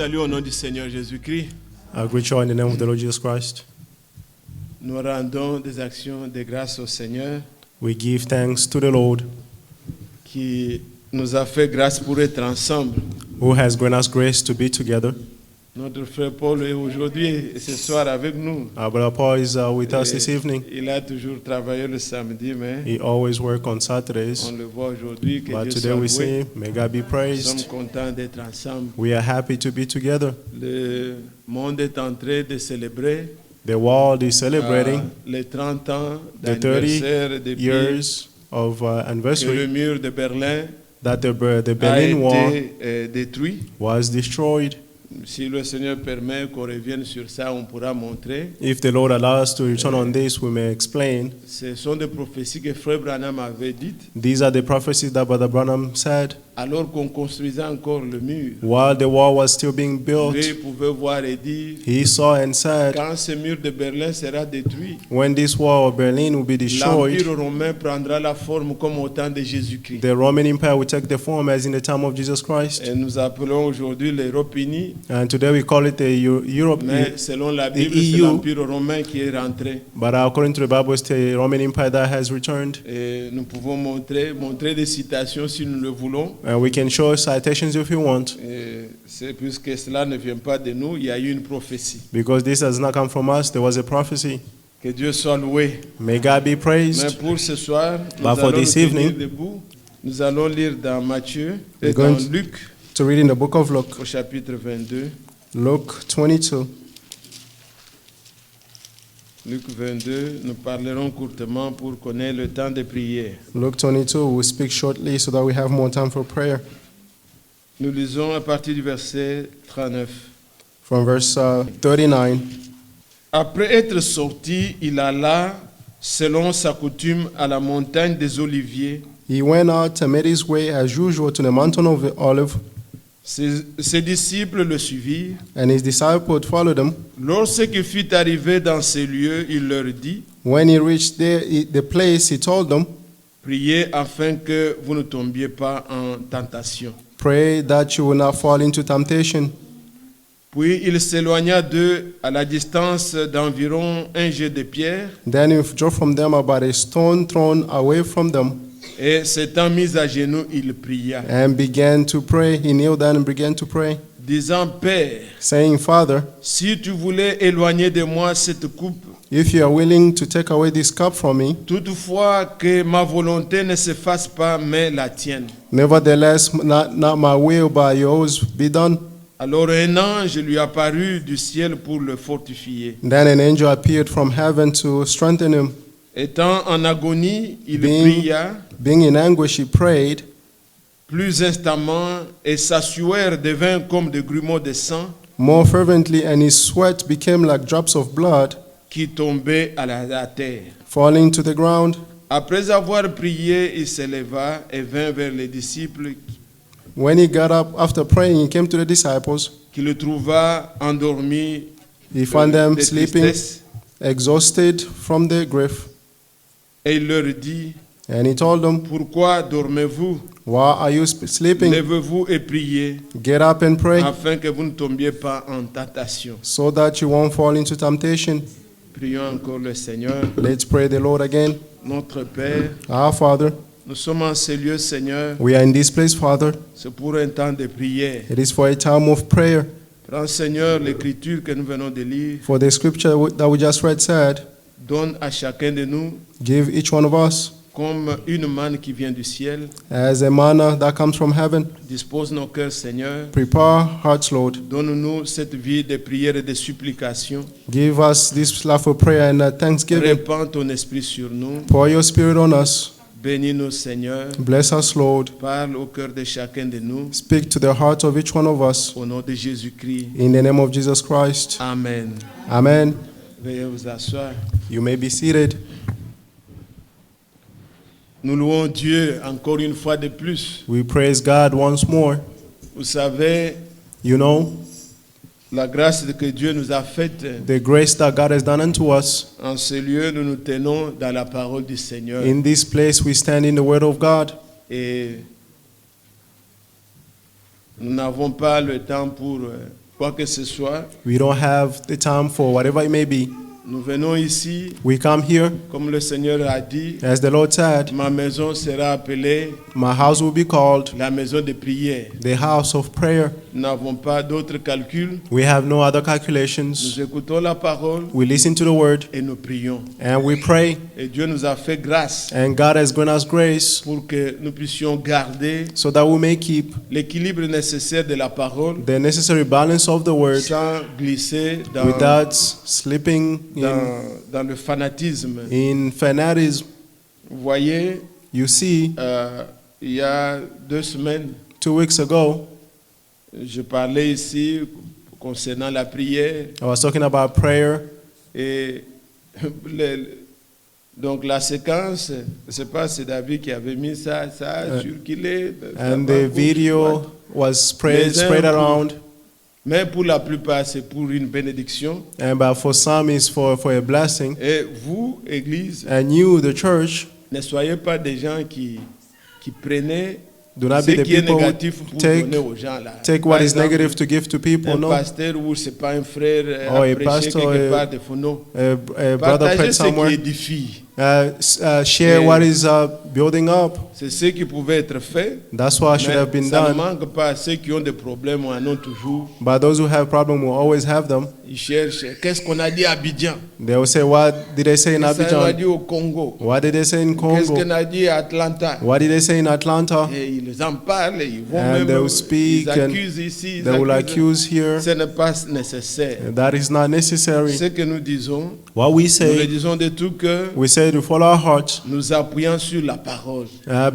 salue au nom du Seigneur Jésus-Christ. I greet you all in the name of the Lord Jesus Christ. Nous rendons des actions de grâce au Seigneur We give thanks to the Lord qui nous a fait grâce pour être ensemble. who has granted us grace to be together. Notre frère Paul est aujourd'hui et ce soir avec nous. Our brother Paul is with us this evening. Il a toujours travaillé le samedi, mais He always works on on Saturdays. le voit aujourd'hui. Que But Dieu today soit we loué. say, may God be Nous sommes praised. contents d'être ensemble. We are happy to be together. Le monde est en train de célébrer The world is celebrating les 30 ans the 30 d'anniversaire depuis years of que le anniversary mur de Berlin that the a Berlin Wall été détruit. was destroyed. Si le Seigneur permet qu'on revienne sur ça, on pourra montrer. If the Lord allows us to return on this, we may explain. Ce sont des prophéties que Frère Branham avait dites These are the prophecies that Brother Branham said alors qu'on construisait encore le mur. while the wall was still being built. Lui pouvait voir et dire, He saw and said, quand ce mur de Berlin sera détruit, when this wall of Berlin will be destroyed, l'Empire romain prendra la forme comme au temps de Jésus-Christ. the Roman Empire will take the form as in the time of Jesus Christ. Et nous appelons aujourd'hui l'Europe unie, And today we call it the Europe, mais selon la Bible, the c'est EU. l'Empire romain qui est rentré. but according to the Bible, it's the Roman Empire that has returned. Et nous pouvons montrer des citations si nous le voulons. And we can show citations if you want, Et c'est puisque cela ne vient pas de nous, il y a eu une prophétie. because this has not come from us. There was a prophecy. Que Dieu soit loué. May God be Mais praised. pour ce soir, nous But for allons nous this tenir evening, debout. Nous allons lire dans Matthieu et we're dans going Luc to read in the book of Luke, au chapitre 22. Luke 22. Luc 22, nous parlerons courtement pour qu'on ait le temps de prier. Luke 22, we'll speak shortly so that we have more time for prayer. Nous lisons à partir du verset 39. From verse 39. Après être sorti, il alla, selon sa coutume, à la montagne des Oliviers. He went out and made his way as usual to the mountain of Olive, Ses disciples le suivirent. and his disciples followed him. Lorsqu'il fut arrivé dans ces lieux, il leur dit, When he reached the place, he told them, priez afin que vous ne tombiez pas en tentation. pray that you will not fall into temptation. Puis il s'éloigna d'eux à la distance d'environ un jet de pierre, Then he withdrew from them about a stone thrown away from them, et s'étant mis à genoux, il pria, and began to pray. He kneeled down and began to pray, disant, Père, saying, Father, si tu voulais éloigner de moi cette coupe, if you are willing to take away this cup from me, toutefois que ma volonté ne se fasse pas, mais la tienne. nevertheless, not my will, but yours be done. Alors un ange lui apparut du ciel pour le fortifier. Then an angel appeared from heaven to strengthen him. Étant en agonie, il Being- pria Being in anguish, he prayed, plus instamment, et sa sueur devint comme des grumeaux de sang more fervently, and his sweat became like drops of blood qui tombaient à la terre. falling to the ground. Après avoir prié, il s'éleva et vint vers les disciples When he got up after praying, he came to the disciples. qui le trouva endormi He found them de sleeping, tristesse, exhausted from their grief. et il leur dit, And he told them, pourquoi dormez-vous? why are you sleeping? Levez-vous et priez, Get up and pray, afin que vous ne tombiez pas en tentation. so that you won't fall into temptation. Prions encore le Seigneur, Let's pray the Lord again. notre Père. Our Father, Nous sommes en ces lieux, Seigneur, we are in this place, Father. c'est pour un temps de prière. It is for a time of prayer. Prends, Seigneur, l'écriture que nous venons de lire. For the scripture that we just read said, Donne à chacun de nous give each one of us comme une manne qui vient du ciel. as a manna that comes from heaven. Dispose nos cœurs, Seigneur. Prepare hearts, Lord. Donne-nous cette vie de prière et de supplication. Give us this love of prayer and thanksgiving. Répands ton esprit sur nous. Pour your spirit on us. Bénis-nous, Seigneur. Bless us, Lord. Parle au cœur de chacun de nous. Speak to the heart of each one of us. Au nom de Jésus-Christ. In the name of Jesus Christ. Amen. Amen. Veuillez vous asseoir. You may be seated. Nous louons Dieu encore une fois de plus. We praise God once more. Vous savez, You know, la grâce que Dieu nous a faite, the grace that God has done unto us. en ce lieu, nous nous tenons dans la parole du Seigneur. In this place, we stand in the word of God. Et nous n'avons pas le temps pour quoi que ce soit. We don't have the time for whatever it may be. Nous venons ici, We come here, comme le Seigneur a dit, as the Lord said, ma maison sera appelée my house will be called la maison de prière. the house of prayer. Nous n'avons pas d'autres calculs. We have no other Nous calculations. écoutons la parole We listen to the word et nous prions. and we pray, Et Dieu nous a fait grâce and God has given us grace pour que nous puissions garder so that we may keep l'équilibre nécessaire de la parole the necessary balance of the word sans glisser dans, without slipping dans le fanatisme. in fanatism. Vous voyez, You see, il y a 2 semaines, 2 weeks ago, je parlais ici concernant la prière I was talking about prayer, et donc la séquence, je ne sais pas, c'est David qui avait mis ça a circulé. ça and va the gauche, droite. video was spread Les uns spread pour- around. Mais pour la plupart, c'est pour une bénédiction. And but for some, it's for a blessing. Et vous, Église, And you, the church, ne soyez pas des gens qui prenaient do not ce be the qui est people who négatif pour take donner aux gens. Là. take Par what is exemple, negative to give to people. un No, pasteur ou c'est pas un frère Oh, a a prêché pastor, quelque part de phono. a brother Partagez prayed ce qui somewhere. édifie. Share Yeah. what is building up. C'est ce qui pouvait être fait. That's what should have Mais been ça ne done. manque pas. Ceux qui ont des problèmes en ont toujours. But those who have problems will always have them. Ils cherchent. Qu'est-ce qu'on a dit à Abidjan? They will say, "What did they say in Qu'est-ce qu'on a Abidjan? dit au Congo? What did they say in Qu'est-ce Congo? qu'on a dit à Atlanta? What did they say in Atlanta?" Et ils en parlent. Ils vont And même. they will speak Ils and accusent ici. Ils They will accusent. accuse here. Ce n'est pas nécessaire. That is not necessary. Ce que nous disons, What we nous le say, disons de tout cœur, we say to follow our heart, nous appuyons sur la parole.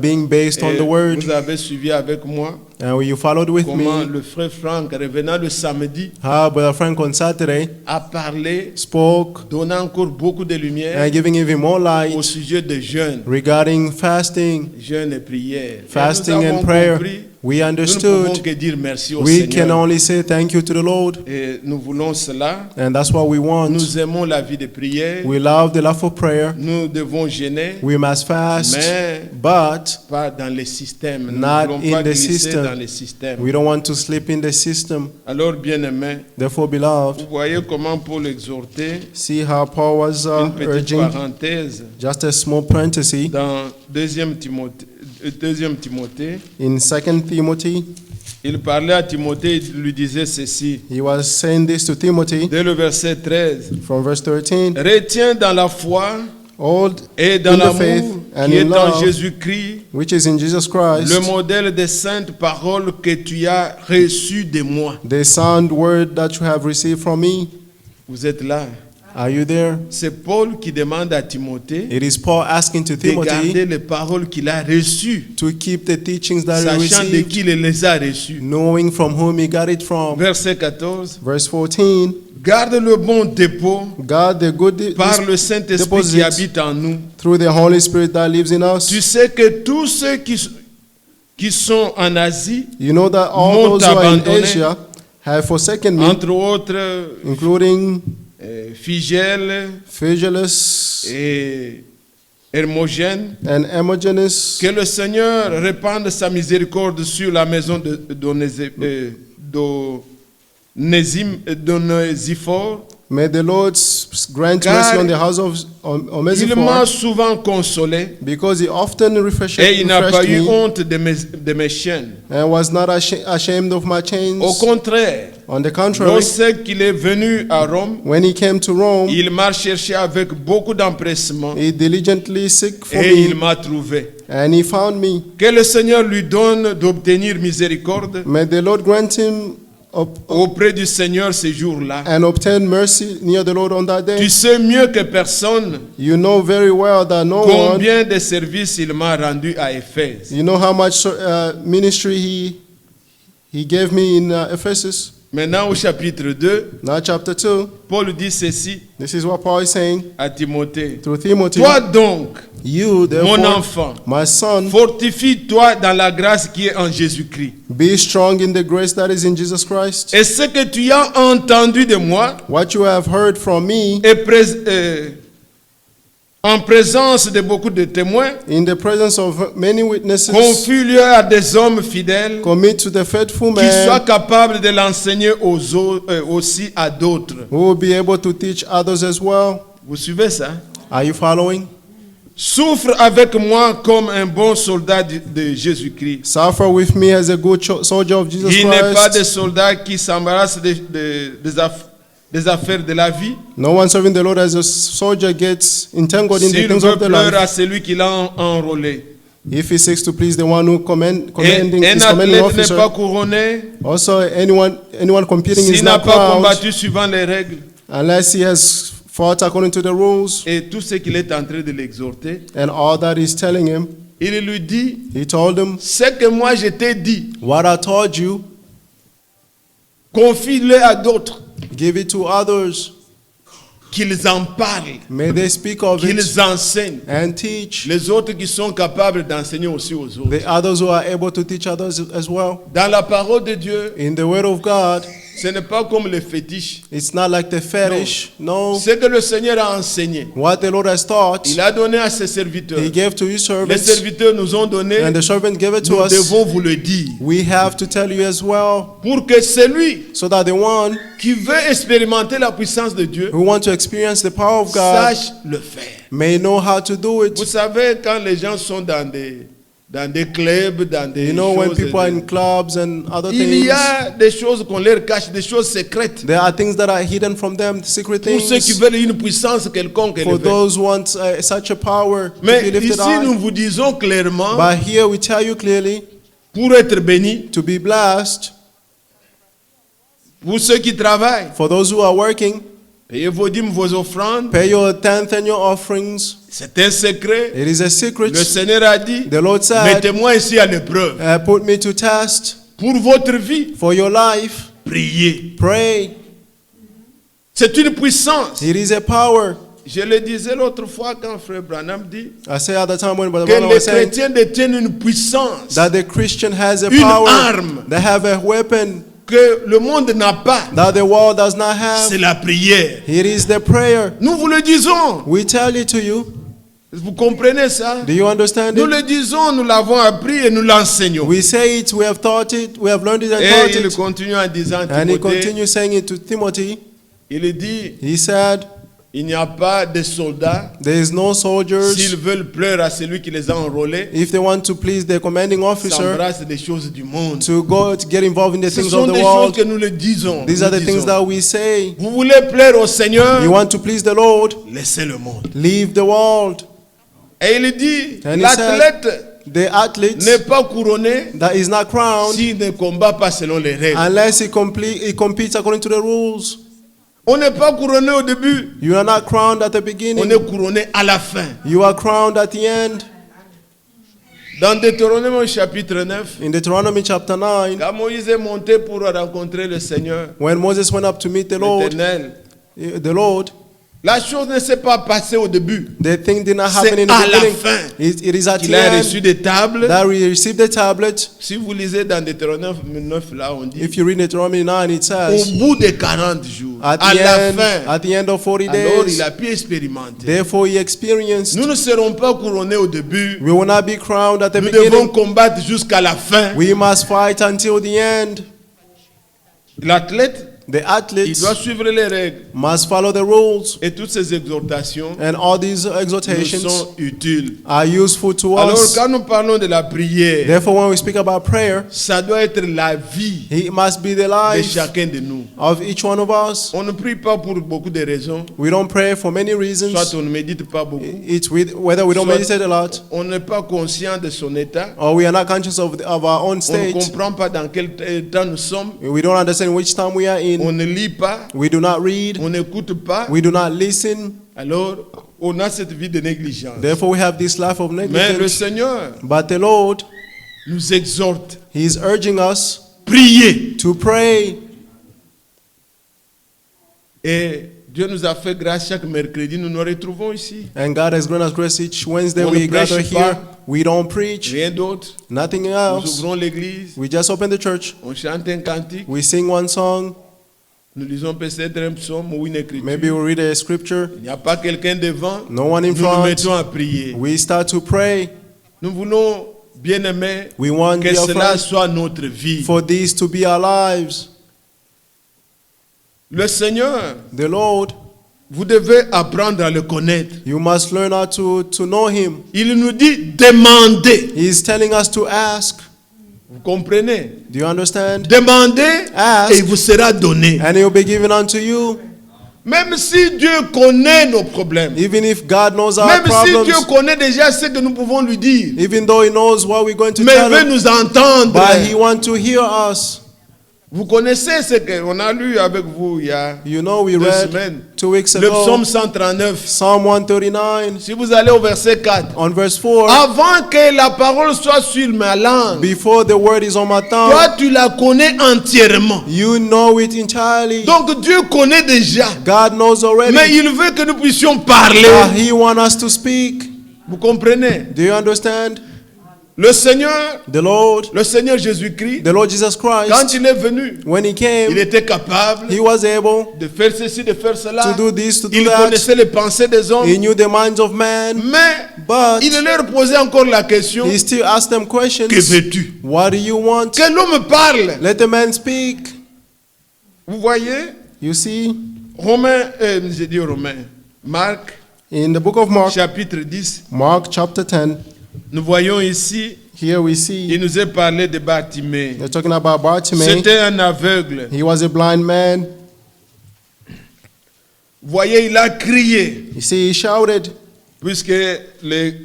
being based on Et the word. vous avez suivi avec moi And you followed with comment me le frère Franck, revenant le samedi, how Brother Frank on Saturday a parlé, spoke donnant encore beaucoup de lumière and giving even more au light sujet de jeûne, regarding fasting, jeûne et prière. fasting et nous avons and prayer. compris, We nous ne pouvons understood. que dire merci au We can Seigneur. only say thank you to the Lord. Et nous voulons cela. And that's what we want. Nous aimons la vie de prière. We love the love of prayer. Nous devons jeûner, We must fast, mais but pas dans les systèmes. Nous ne not voulons in pas the glisser system. dans les systèmes. we don't want to slip in the system. Alors, bien-aimés, Therefore, beloved, vous voyez comment Paul exhortait, see how Paul was une petite urging, parenthèse, just a small parenthesis, dans 2 Timothée, in 2 Timothy, il parlait à Timothée, il lui disait ceci, he was saying this to Timothy dès le verset 13, from verse 13, retiens dans la foi old et dans in the faith l'amour and qui est in en love, Jésus-Christ, which is in Jesus Christ, le modèle des saintes paroles que tu as reçues de moi. the sound word that you have received from me. Vous êtes là. Are you there? C'est Paul qui demande à Timothée It is Paul asking to de garder Timothy les paroles qu'il a reçues, to keep the teachings that he sachant de received, qui il les a reçues. knowing from whom he got it from. Verset 14. Verse 14, Garde le bon dépôt God the good par le Saint-Esprit qui deposits habite en nous. through the Holy Spirit that lives in us. Tu sais que tous ceux qui sont en Asie, You know that all m'ont those who are in abandonné. Asia have forsaken me, entre autres including Phygèle Phygelus et Hermogène, and Hermogenes. que le Seigneur répande sa miséricorde sur la maison d'Onésiphore. May the Lord grant Car mercy on the house of Il m'a Onesiphore, souvent consolé because he often refreshed et il n'a pas eu me honte de mes chaînes. and was not ashamed of my chains. Au contraire, On the contrary, lorsqu'il est venu à Rome, when he came to Rome, il m'a cherché avec beaucoup d'empressement he diligently sought for et il me, m'a trouvé. and he found me. Que le Seigneur lui donne d'obtenir miséricorde May the Lord grant him auprès du Seigneur ces jours-là. and obtain mercy near the Lord on that day. Tu sais mieux que personne You know very well that no one, combien de services il m'a rendu à Éphèse. you know how much ministry he gave me in Ephesus. Maintenant au chapitre 2, Now chapter 2, Paul dit ceci this is what Paul is saying à Timothée. to Timothy. Toi donc, You, mon therefore, enfant, my son, fortifie-toi dans la grâce qui est en Jésus-Christ. be strong in the grace that is in Jesus Christ. Et ce que tu as entendu de moi What you have heard from me, en présence de beaucoup de témoins, in the presence of many witnesses, confie-le à des hommes fidèles commit to the faithful qui soient man capables de l'enseigner aussi à d'autres. who will be able to teach others as well. Vous suivez ça? Are you following? Souffre avec moi comme un bon soldat de Jésus-Christ. Suffer with me as a good soldier of Jesus Il n'est pas des Christ. soldats qui s'embarrassent des affaires de la vie. No one serving the Lord as a soldier gets entangled in the S'il things veut of the plaire à life. celui qui l'a enrôlé. If he seeks to please the one who Et commanding un is commanding athlète n'est officer, pas couronné also anyone competing is s'il n'a not pas crowned combattu suivant les règles. unless he has fought according to the rules. Et tout ce qu'il est en train de l'exhorter, And all that he's telling him, il lui dit, he told him, ce que moi je t'ai dit, what I told you, confie-le à d'autres, give it to others. qu'ils en parlent, May they speak of it qu'ils enseignent. and teach. Les autres qui sont capables d'enseigner aussi aux autres. The others who are able to teach others as well. Dans la parole de Dieu, In the word of God, ce n'est pas comme les fétiches. it's not like the fetish. No. Ce que le Seigneur a enseigné, What the Lord has taught, il a donné à ses serviteurs. he gave to his Les servants, serviteurs nous ont donné, and the servant gave it to nous us. devons vous le dire. We have to tell you as well, Pour que celui so that the one qui veut expérimenter la puissance de Dieu who wants to experience the power of God sache le faire. may know how to do Vous it. savez, quand les gens sont dans des clubs, dans des You know, when choses, people are in clubs and other il y things, a des choses qu'on leur cache, des choses secrètes. there are things that are hidden from them, secret Pour ceux qui things. veulent une puissance quelconque For élevée. those who want such a power to Mais be lifted ici, nous high. vous disons clairement, But here we tell you clearly, pour être béni, to be blessed, pour ceux qui travaillent, for those who are working, payez vos dîmes, vos offrandes. pay your tenth and your offerings. C'est un secret. It is a secret. Le Seigneur a dit, The Lord said, mettez-moi ici à l'épreuve. put me to test Pour votre vie, for your life. priez. Pray. C'est une puissance. It is a power. Je le disais l'autre fois quand Frère Branham dit I say at the time when Brother que Branham les was saying chrétiens détiennent une puissance that the Christian has a Une power. arme. They have a weapon que le monde n'a pas. that the world does not C'est have. la prière. It is the prayer. Nous vous le disons. We tell it to you. Vous comprenez ça? Do you understand Nous it? le disons, nous l'avons appris et nous l'enseignons. We say it, we have taught it, we have learned it and Et taught il it. continue en disant, And he Timothée, continues saying it to Timothy. il dit, He said, il n'y a pas de soldats there is no soldiers. s'ils veulent plaire à celui qui les a enrôlés, If they want to please the commanding officer, s'embrassent des choses du monde. to go to get involved in the Ce things sont of the des choses world. que nous le disons. These Nous are the things disons. that we say. Vous voulez plaire au Seigneur, You want to please the Lord, laissez le monde. leave the world. Et il dit, And he l'athlète The athlete n'est pas couronné that is not crowned s'il ne combat pas selon les règles. unless he competes according to the rules. On n'est pas couronné au début, You are not crowned at the on beginning. est couronné à la fin. You are crowned at the end. Dans Deutéronome au chapitre 9, In Deuteronomy chapter 9, quand Moïse est monté pour rencontrer le Seigneur, when Moses went up to meet the Lord, l'Éternel, la chose ne s'est pas passée au début. the thing did not happen C'est in the à la beginning. fin It is at qu'il the a end reçu des tables. that we received the tablet. Si vous lisez dans Deutéronome 9, là, on dit, If you read Deuteronomy 9, it au says, bout de 40 jours, at à la fin, the end of 40 alors days, il a pu expérimenter. therefore he experienced. Nous ne serons pas couronnés au début. We will not be crowned at the Nous devons beginning. combattre jusqu'à la fin. We must fight until the end. L'athlète, The il athletes doit suivre les règles. must follow the rules, Et toutes ces exhortations and all these nous exhortations sont utiles. are useful to Alors, us. quand nous parlons de la prière, Therefore, when we speak about prayer, ça doit être la vie it must be the de life chacun de nous. of each one of us. On ne prie pas pour beaucoup de raisons. We don't pray for many reasons. Soit on ne médite pas beaucoup, It's whether we don't Soit- meditate a lot, on n'est pas conscient de son état, or we are not conscious of our own on ne state. comprend pas dans quel temps nous sommes, We don't understand which time we are on in. ne lit pas, We do not read. on n'écoute pas. We do not listen. Alors, on a cette vie de négligence. Therefore, we have this life of Mais le negligence. Seigneur But the Lord, nous exhorte, He is urging us priez. to pray. Et Dieu nous a fait grâce, chaque mercredi, nous nous retrouvons ici. And God has grown us grace each Wednesday. On ne We gather prêche here. pas. We don't preach. Rien d'autre. Nothing Nous else. ouvrons l'église, We just open the church. on chante un cantique We sing one song. Nous lisons peut-être un psaume ou une écriture. Maybe we'll read a scripture. Il n'y a pas quelqu'un devant. No one in Nous nous front. mettons à prier. We start to pray. Nous voulons, bien-aimés, We want, que dear cela friends, soit notre vie. for this to be our lives. Le Seigneur, The Lord, vous devez apprendre à le connaître. you must learn how to know Him. Il nous dit demandez. He's telling us to ask. Vous comprenez? Do you understand? Demandez Ask. et il vous sera donné. And it will be given unto you. Même si Dieu connaît nos problèmes, Even if God knows our même si Dieu problems, connaît déjà ce que nous pouvons lui dire, even though He knows what we're going to mais il tell veut Him, nous entendre. but He wants to hear us. Vous connaissez ce qu'on a lu avec vous il y a You know, we 2 read semaines. 2 weeks Le ago, psaume 139. Psalm 139, Si vous allez au verset 4. on verse 4, Avant que la parole soit sur ma langue, before the word is on my tongue, toi tu la connais entièrement. you know it entirely. Donc Dieu connaît déjà. God knows Mais already, il veut que nous puissions parler. but He wants us to speak. Vous comprenez? Do you understand? Le Seigneur Jésus-Christ, The Lord Jesus quand Christ, il est venu, when He il came, était capable He was able de faire ceci, de faire cela. to do this, to do Il that. connaissait les pensées des hommes. He knew the minds of man, Mais but il leur posait encore la question, He still asked them questions. que veux-tu? What do you want? Que l'homme parle. Let the man speak. Vous voyez, You see, Marc, in the book of Mark, chapitre 10, Mark chapter 10, nous voyons ici, here we il see nous est parlé de Bartimée. they're talking about Bartimaeus. C'était un aveugle. He was a blind man. Vous voyez, il a crié. You see, he shouted, Puisque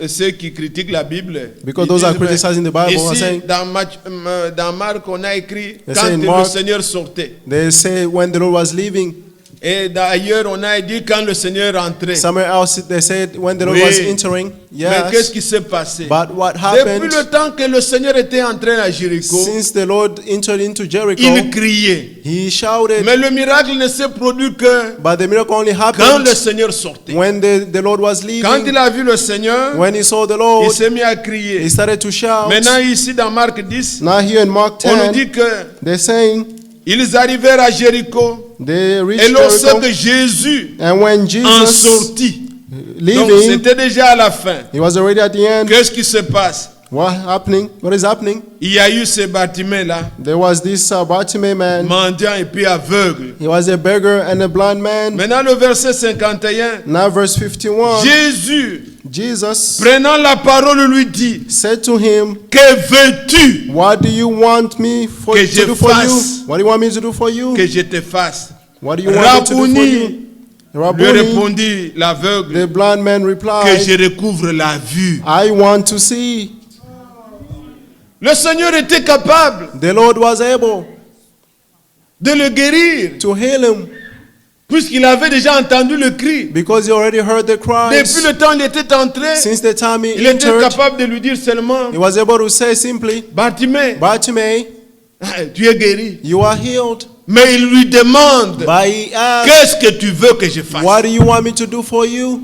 ceux qui critiquent la Bible, because ils those are disent, mais criticizing the Bible, are ici, saying, dans Marc, on a écrit They quand say in le Mark- Seigneur sortait. they say when the Lord was leaving. Et d'ailleurs, on a dit quand le Seigneur entrait. Somewhere else, they said when the Lord Oui. was entering. Mais qu'est-ce Yes. qui s'est passé? But what Depuis happened, le temps que le Seigneur était entré à Jéricho, since the Lord entered into Jericho, il criait. he shouted. Mais le miracle ne s'est produit que But the miracle only quand happened le Seigneur sortait. when the Lord was Quand leaving. il a vu le Seigneur, When he saw the il Lord, s'est mis à he crier. started to shout. Maintenant, ici, dans Marc 10, Now here in Mark on nous 10, dit que they're saying ils arrivèrent à Jéricho. they Et reached lorsque Jericho, Jésus and when en Jesus sortit, donc leaving, c'était déjà à la fin. he was already at the end. Qu'est-ce qui se passe? What happening? What is happening? Il y a eu ce Bartimée-là, There was this Bartimaeus man. mendiant et puis aveugle. He was a beggar and a blind man. Maintenant, le verset 51, Now verse 51, Jésus, Jesus prenant la parole, lui dit, said to him, que veux-tu what do you want me Que je to do for you? fasse. What do you want me to do for you? que je te fasse? What do you want me to do for Rabboni, you? lui Rabboni, répondit l'aveugle, the blind man que replied, je recouvre la vue. I want to see. Le Seigneur était capable The Lord was able de le guérir, to heal him puisqu'il avait déjà entendu le cri. because he already heard the Depuis cries. le temps où il était entré, Since the time he il était entered, capable de lui dire seulement, he was able to say simply, Bartimée, Bartimaeus, tu es guéri. you are healed. Mais il lui demande, But he asked, qu'est-ce que tu veux que je fasse? what do you want me to do for you?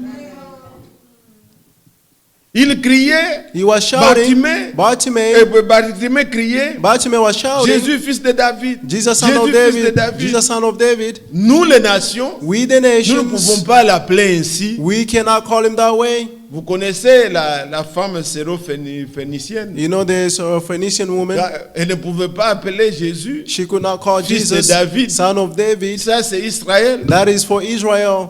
Il criait, He was shouting. Bartimée, Bartimaeus, Bartimée criait, Bartimaeus was shouting, Jésus fils de David, Jesus son of Jésus fils de David, David. Jesus son of David. Nous les nations, We the nous ne pouvons nations, pas l'appeler ainsi. we cannot call him that way. Vous connaissez la femme syro-phénicienne. You know the Phoenician woman, Elle ne pouvait pas appeler Jésus. she could not call Fils de Jesus David. son of David. Ça, c'est Israël That is for Israel,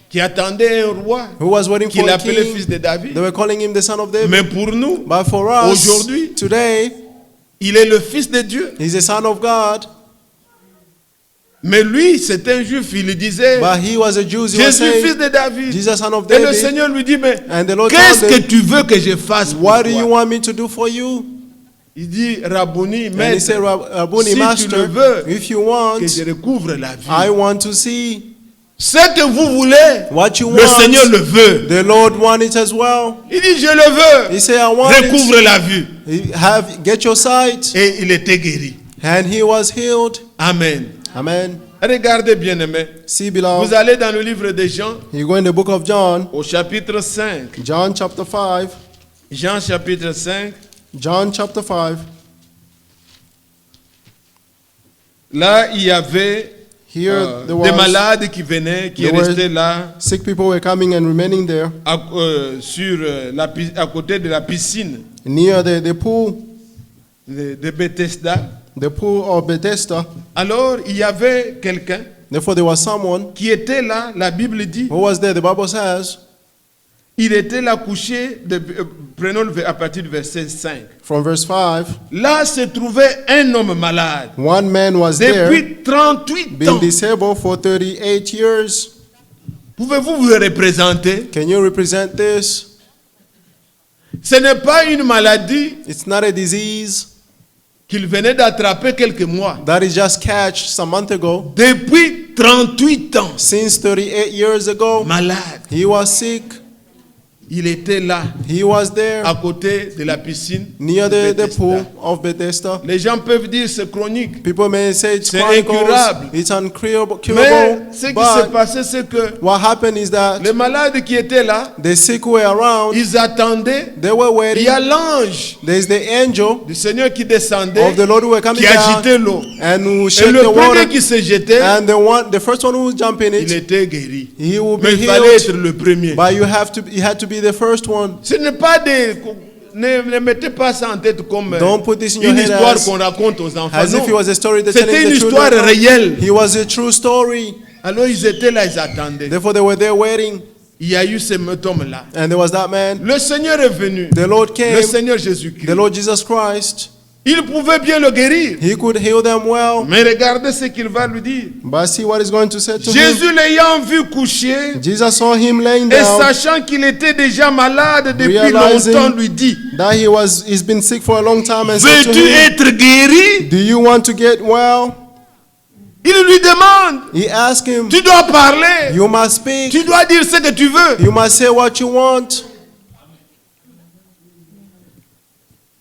qui attendait un roi who was waiting qui for a l'appelait fils king. de David. They were calling him the son of David. Mais pour nous, But for us, Aujourd'hui, today, il est le fils de Dieu. he's the son of God. Mais lui, c'est un juif. Il disait, But he was a Jew. He was Jésus fils saying, de David. Jesus son of Et le David. Seigneur lui dit, mais And the Lord qu'est-ce told que him, tu veux que je fasse pour what do you toi? want me to do for you? Il dit, Rabboni, And he maître, said, Rabboni, si tu le master, veux, if you want, que je recouvre la vie. I want to see. Ce que vous voulez, What you le Seigneur want, le veut. the Lord want it as well. Il dit, je le veux. He said, I want Recouvre it. la vue. Get your sight. Et il était guéri. And he was healed. Amen. Amen. Regardez bien aimé. See, Vous beloved, allez dans le livre de Jean, you go in the book of John, au chapitre 5. John chapter 5, Jean chapitre 5. John chapter 5. Là, il y avait Here there des was malades qui venaient, qui there were- restaient là, sick people were coming and remaining there à côté de la piscine near the pool, de Bethesda. the pool of Bethesda. Alors, il y avait quelqu'un Therefore, there was someone qui était là, la Bible dit, who was there. The Bible says, il était là couché, prenons à partir du verset 5. from verse 5, Là se trouvait un homme malade, one man was there, depuis 38 ans. been disabled for 38 years. Pouvez-vous vous représenter? Can you represent this? Ce n'est pas une maladie It's not a disease qu'il venait d'attraper quelques mois. that he just catch some month ago. Depuis 38 ans, Since 38 years ago, malade. he was sick. Il était là, He was there à côté de la piscine. near de the Bethesda. pool of Bethesda. Les gens peuvent dire c'est chronique. People may say it's C'est chronicles, incurable. it's uncurable, Mais ce qui s'est but passé, c'est que what happened is that les malades qui étaient là, the sick were around, ils attendaient. they were Il waiting. y a l'ange There's the angel du Seigneur qui descendait, of the Lord who were coming qui agitait down l'eau. and who Et shake le the premier water, qui se jetait, and the first one who would jump in il it, était guéri. he will be Mais il fallait être healed. le premier. But you had to be the first one. Ce n'est pas des... Ne mettez pas ça en tête comme Don't put this in your une head histoire as- qu'on raconte aux enfants. As if Non. it was a story that C'était telling une the histoire children. réelle. He was a true story. Alors ils étaient là, ils attendaient. Therefore, they were there waiting, Il y a eu ce homme-là. and there was that man. Le Seigneur est venu. The Lord came, Le Seigneur Jésus-Christ. the Lord Jesus Christ. Il pouvait bien le guérir. He could heal them well. Mais regardez ce qu'il va lui dire. But see what he's going to say to him. Jésus l'ayant vu coucher Jesus saw him laying et down, sachant qu'il était déjà malade depuis Realizing longtemps, lui dit, that he's been sick for a long time, and said to veux-tu him, être guéri? do you want to get well? Il lui demande, He asked him, tu dois parler, you must speak, tu dois dire ce que tu veux. you must say what you want.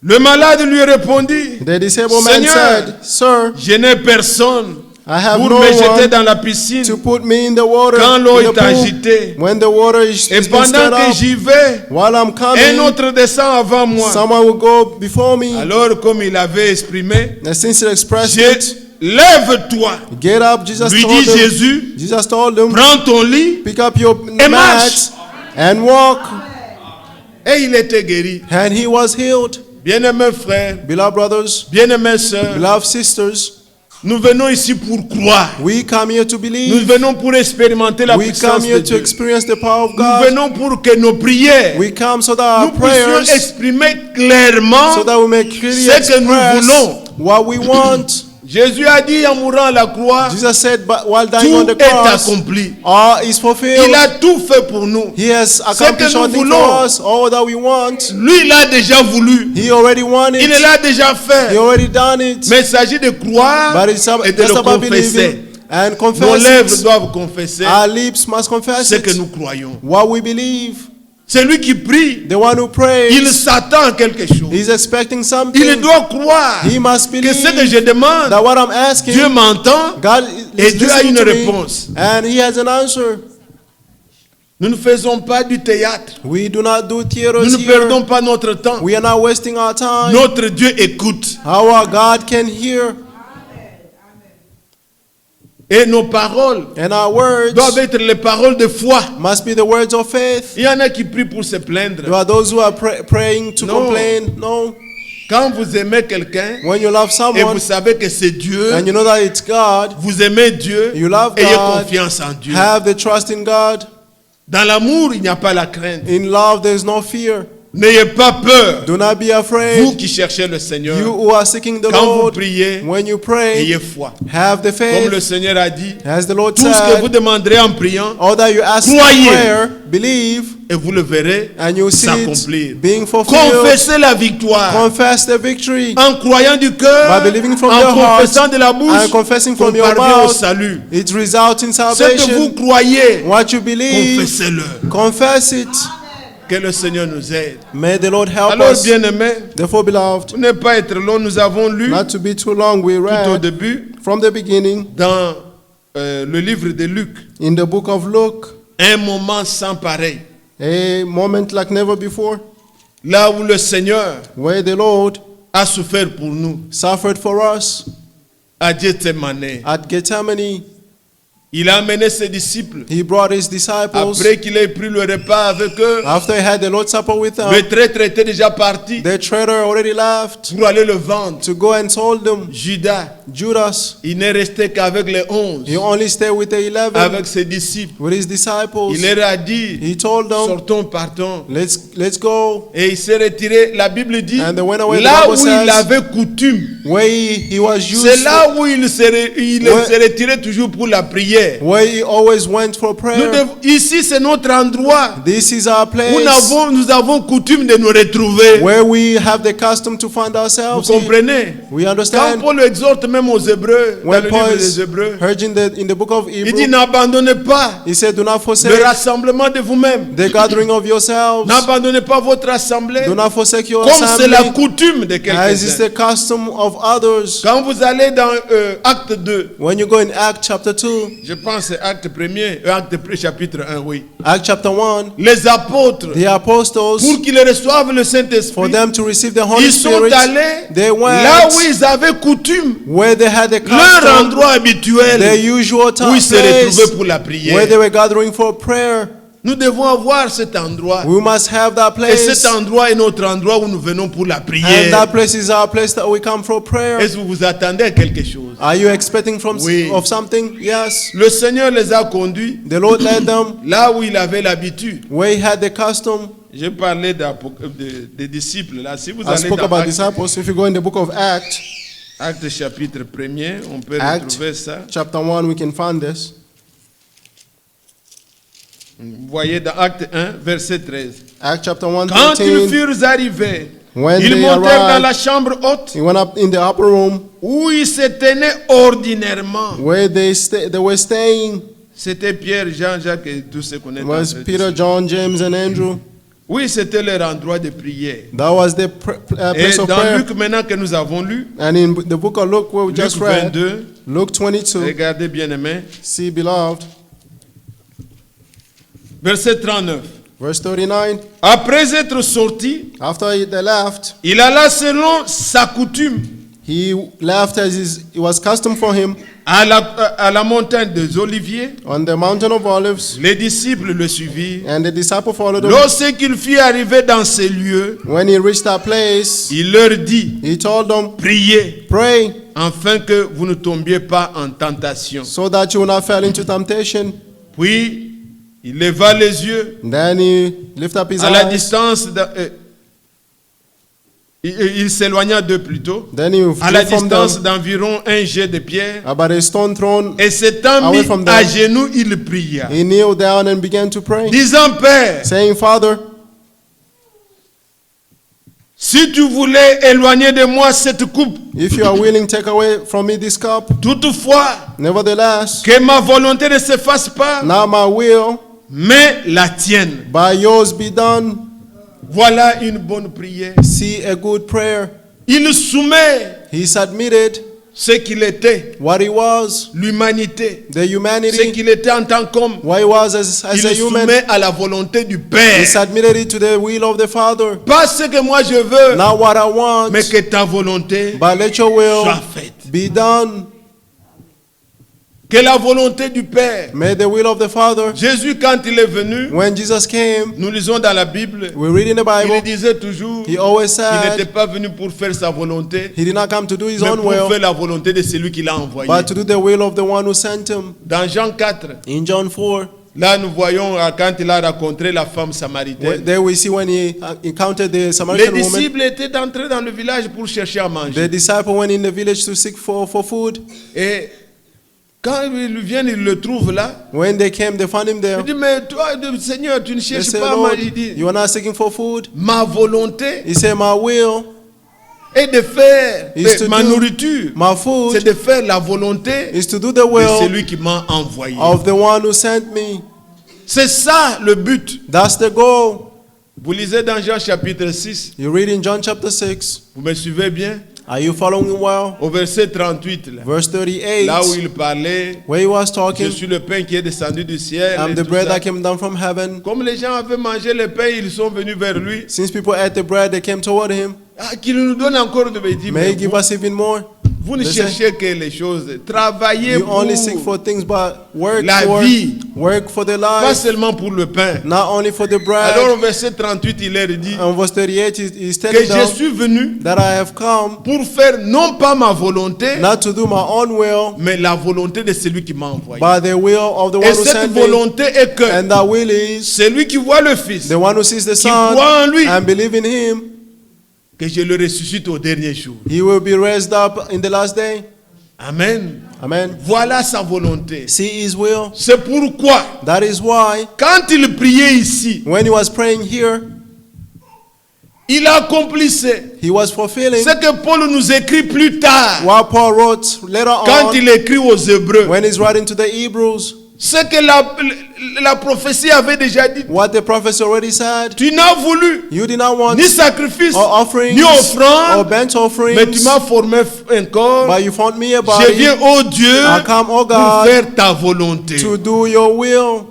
Le malade lui répondit, The disabled man Seigneur, said, Sir, je n'ai personne I have pour no me jeter one dans la piscine to put me in the water, quand l'eau in the est pool, agitée. when the water is Et is being stirred pendant que up. j'y vais, While I'm un coming, autre descend avant moi. someone will go before me. Alors, comme il avait exprimé, And since he expressed it, lève-toi, get up, Jesus lui told dit him. Jésus, Jesus told him, prends ton lit, pick up your Et mat marche. and walk. et il était guéri. And he was healed. Bien-aimés frères, Beloved brothers, bien-aimées sœurs, beloved sisters, nous venons ici pour croire. we come here to Nous believe. venons pour expérimenter la We puissance come de here to Dieu. experience the power of Nous God. venons pour que nos prières, We come so that nous our puissions prayers, exprimer clairement so that we may clearly ce que nous express voulons. what we want. Jésus a dit en mourant à la croix, Jesus said, but while dying tout on the est cross, accompli. all is Il fulfilled. a tout fait pour nous. He has accomplished nous all things voulons. for us, all that we want. Lui, il a déjà voulu. He already won Il it. l'a déjà He fait. already done it. Mais il s'agit de croire But it's et de just le about confesser. believing and Nos confess lèvres it. doivent confesser Our lips must confess ce que it. nous croyons. What we believe. Celui qui prie, The one who il prays, s'attend à quelque chose. he's expecting Il something. doit croire He must que ce que believe je demande, that what I'm asking, Dieu m'entend God et is Dieu a listening une to me, réponse. and He has an answer. Nous ne faisons pas du théâtre. We do not do Nous theaters ne here. perdons pas notre temps. We are not wasting our time. Notre Dieu écoute. Our God can hear, Et nos paroles and our words doivent être les paroles de foi. must be the words of faith. Il y en a qui prient pour se plaindre. There are those who are praying to No. complain. No. Quand vous aimez quelqu'un When you love et someone vous savez que c'est Dieu, and you know that it's God, vous aimez Dieu, you love ayez God, confiance en Dieu. have the trust in God. Dans l'amour, il n'y a pas la crainte. In love, there is no fear. N'ayez pas peur. Do not be Vous afraid. qui cherchez le Seigneur, You who are seeking the quand vous Lord, priez, when you pray, ayez foi. have the Comme le faith. Seigneur a dit, As the Lord tout ce que vous said, demanderez en priant, all that you ask in Croyez. prayer, believe, et vous le verrez and you see s'accomplir. it being fulfilled. Confessez la victoire. Confess the victory. En croyant du cœur, By believing from en your heart, confessant de la bouche, and confessing on from your parvient au mouth. salut. It results in Ce que vous salvation. croyez, What you believe, confessez-le. confess it. Que le Seigneur nous aide. May the Lord help Alors, us. bien-aimés, Therefore, beloved, pour ne pas être long, nous avons lu not to be too long, we tout au read début from the beginning dans le livre de Luc, in the book of Luke, un moment sans pareil. a moment like never before, Là où le Seigneur where the Lord a souffert pour nous, suffered for us à Gethsemane. at Gethsemane. Il a amené ses disciples. He brought his disciples. Après qu'il ait pris le repas avec eux, After he had the Lord's Supper with them, le traître était déjà parti the traitor already left pour aller le vendre. to go and sold them. Judas, Judas, il n'est resté qu'avec les 11, he only stayed with the 11, avec ses disciples. with his disciples. Il leur a dit, He told them, sortons, partons. let's go. Et il s'est retiré. La Bible dit, And they went away, the là Bible où il says, avait coutume, Where he was used, c'est là où il s'est Where- retiré toujours pour la prière. where he always went for prayer. Ici, c'est notre endroit This is our où place nous avons coutume de nous retrouver. where we have the custom to find Vous ourselves. comprenez? We Quand understand. Paul exhorte même aux Hébreux, dans When le Paul livre is des Hébreux, urging in the book of il dit Hebrews, n'abandonnez pas he said, do not le forsake rassemblement de vous-même. the gathering of yourselves. N'abandonnez pas votre assemblée Do not forsake your comme c'est la assembly, coutume de as is quelques-uns. the custom of others. Quand vous allez dans Acte 2, When you go in Acts chapter 2, je pense c'est Acte 1er, chapitre 1, oui. Acts chapter 1, Les apôtres, the apostles, pour qu'ils reçoivent le for Saint-Esprit, them to receive the Holy ils sont Spirit, allés they went là où ils avaient coutume, where they had the leur custom, endroit habituel, their usual où ils se place, retrouvaient pour la where prière. they were gathering for prayer. Nous devons avoir cet endroit. We must have that Et place. cet endroit est notre endroit où nous venons pour la And prière. that place is our place that we come for prayer. Est-ce que vous vous attendez à quelque chose? Are you expecting Oui. of something? Yes. Le Seigneur les a conduits The Lord led them là où il avait l'habitude. where he had the custom. J'ai parlé des disciples là. Si vous I allez spoke dans about Actes, disciples. If you go in the book of Acts, Actes chapitre 1er, on peut Acts retrouver ça. chapter 1, we can find this. Vous voyez dans Acte 1, verset 13. Acts chapter 1, Quand ils 13. furent arrivés, When ils they montèrent dans arrived, la chambre haute he went up in the upper room où ils se tenaient ordinairement. where they were staying. C'était Pierre, Jean, Jacques et tous ceux qu'on est It was entrés. Peter, John, James, and Andrew. Oui, c'était leur endroit de prière. That was the Et place of dans prayer. Luc, maintenant que nous avons lu, And in the book of Luke, where we Luc just read, 22, Luke 22, regardez bien aimé, see, beloved, verset 39. verse 39. Après être sorti, After they left, il alla selon sa coutume he left as it was custom for him à la montagne des Oliviers. on the mountain of olives, Les disciples le suivirent. and the disciple followed him. Lorsqu'il fut arrivé dans ces lieux, When he reached that place, il leur dit, he told them, priez pray afin que vous ne tombiez pas en tentation. so that you will not fall into temptation. Puis, il leva les yeux And then he lifted up his à la eyes. distance, il s'éloigna d'eux plutôt, Then he à la withdrew from distance them d'environ un jet de pierre. about a stone thrown. Et s'étant Away mis from them. à genoux, il pria, He kneeled down and began to pray, disant, Père, saying, Father, si tu voulais éloigner de moi cette coupe, if you are willing, take away from me this cup. toutefois, Nevertheless, que ma volonté ne se fasse pas, not my will, mais la tienne. but yours be done. Voilà une bonne prière. See a good prayer. Il soumet He submitted ce qu'il était, what he was, l'humanité, the ce humanity, qu'il était en tant qu'homme. what he was as Il a human. soumet à la volonté du He Père. submitted it to the will of the Father. Pas ce que moi je veux, Not what I want, mais que ta volonté but let your will soit faite. be done. Que la volonté du Père. May the will of the Father. Jésus, quand il est venu, When Jesus came, nous lisons dans la Bible, we read in the il Bible, disait toujours he always qu'il n'était said pas venu pour faire sa volonté, he did not come to do his mais own pour will, faire la volonté de celui qui l'a envoyé. but to do the will of the one who sent him. Dans Jean 4, In John 4, là nous voyons quand il a rencontré la femme samaritaine. there we see when he encountered the Les Samaritan woman, disciples étaient entrés dans le village pour chercher à the manger. disciple went in the village to seek for food. Et quand ils viennent, ils le trouvent là. When they came, they found him there. Il dit, mais toi, Seigneur, tu ne They cherches said, pas à Lord, manger. Il dit, you are not seeking for food. ma volonté He said, my will est de faire, is to ma do nourriture, my c'est food de faire la volonté is to do the de will celui qui m'a envoyé. of the one who sent me. C'est ça le but. That's the goal. Vous lisez dans Jean chapitre 6, You read in John chapter 6. vous me suivez bien? Are you following well? Au verset 38, là, Verse 38, là où il parlait, where he was je talking, suis le pain qui est descendu du ciel. I'm et the tout bread ça. that came down from heaven. Comme les gens avaient mangé le pain, ils sont venus vers lui. Since people ate the bread, they came toward him. Ah, qu'il nous donne encore de bédire. May he give us even more. Vous ne They say, cherchez que les choses. Travaillez you pour only seek for things, but work la for vie. work for the Pas life, seulement pour le pain. not only for the bread. Alors au verset 38, il leur dit And verse 38 is que telling je them suis venu that I have come pour faire non pas ma volonté, not to do my own will, mais la volonté de celui qui m'a envoyé. but the will of the one Et who cette sent me. volonté est que And that will is celui qui voit le Fils, the one who sees the qui Son croit en lui, and believe in him, que je le ressuscite au dernier jour. he will be raised up in the last day. Amen. Amen. Voilà sa volonté. See his will. C'est pourquoi, That is why quand il priait ici, when he was praying here, il accomplissait he was fulfilling ce que Paul nous écrit plus tard, what Paul wrote later quand on il écrit aux Hébreux. when he's writing to the Hebrews, Ce que la prophétie avait déjà dit. what the prophet already said. Tu n'as voulu You did not want ni sacrifice, or offerings ni or offrande, burnt mais tu offerings, m'as formé un corps. but you found me a Je body viens, ô Dieu, I come, O pour God, faire ta volonté. to do your will.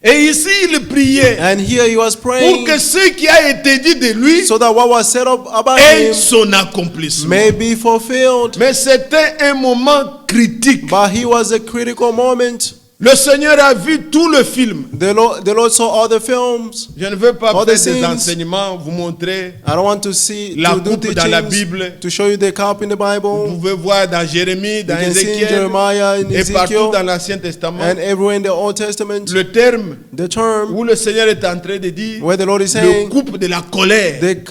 Et ici, il priait And here he was pour praying que ce qui a été dit de lui so that what was said about ait him son accomplissement. may be fulfilled. Mais c'était un moment critique. But he was a critical moment. Le Seigneur a vu tout le film. The Lord saw all the films. Je ne veux pas All faire the des scenes. enseignements, vous montrer. I don't want to see La to do coupe dans la teachings Bible. to show you the cup in the Vous Bible. pouvez voir dans Jérémie, dans You can see in Ézéchiel Jeremiah, in et partout Ezekiel, dans l'Ancien Testament. and everywhere in the Old Testament. Le terme The term où le Seigneur est en train de dire where the Lord is le saying coupe de la colère, the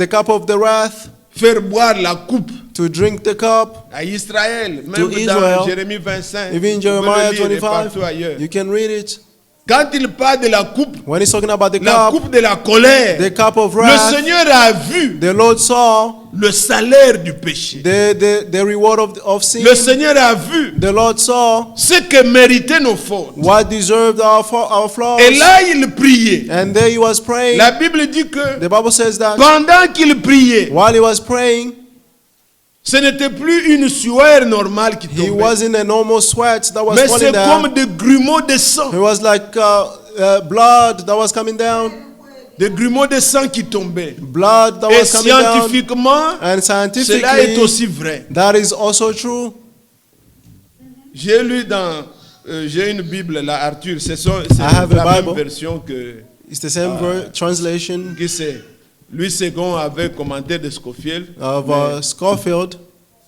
cup of the wrath, faire boire la coupe to drink the cup. à Israël, même To dans Israel, Jérémie 25, even in vous pouvez Jeremiah le lire et 25, partout ailleurs. you can read it. Quand il parle de la coupe When he's talking about the cup de la colère, the cup of le wrath, Seigneur a vu the Lord saw le salaire du péché. the reward of sin. Le Seigneur a vu The Lord saw ce que méritaient nos fautes. what deserved our flaws. Et là, il priait. And there he was praying. La Bible dit que The Bible says that pendant qu'il priait, while he was praying, ce n'était plus une sueur normale qui he tombait. wasn't a normal sweat that was Mais falling c'est down. comme des grumeaux de sang. It was like blood that was coming down. Des grumeaux de sang qui tombaient. Blood that Et was coming down. scientifiquement, And cela est scientifically, aussi vrai. that is also true. J'ai lu dans... j'ai une Bible, là, Arthur. C'est have a la même Bible. version que... It's the same translation Qui c'est Louis II avec commentaire de Scofield. of Scofield.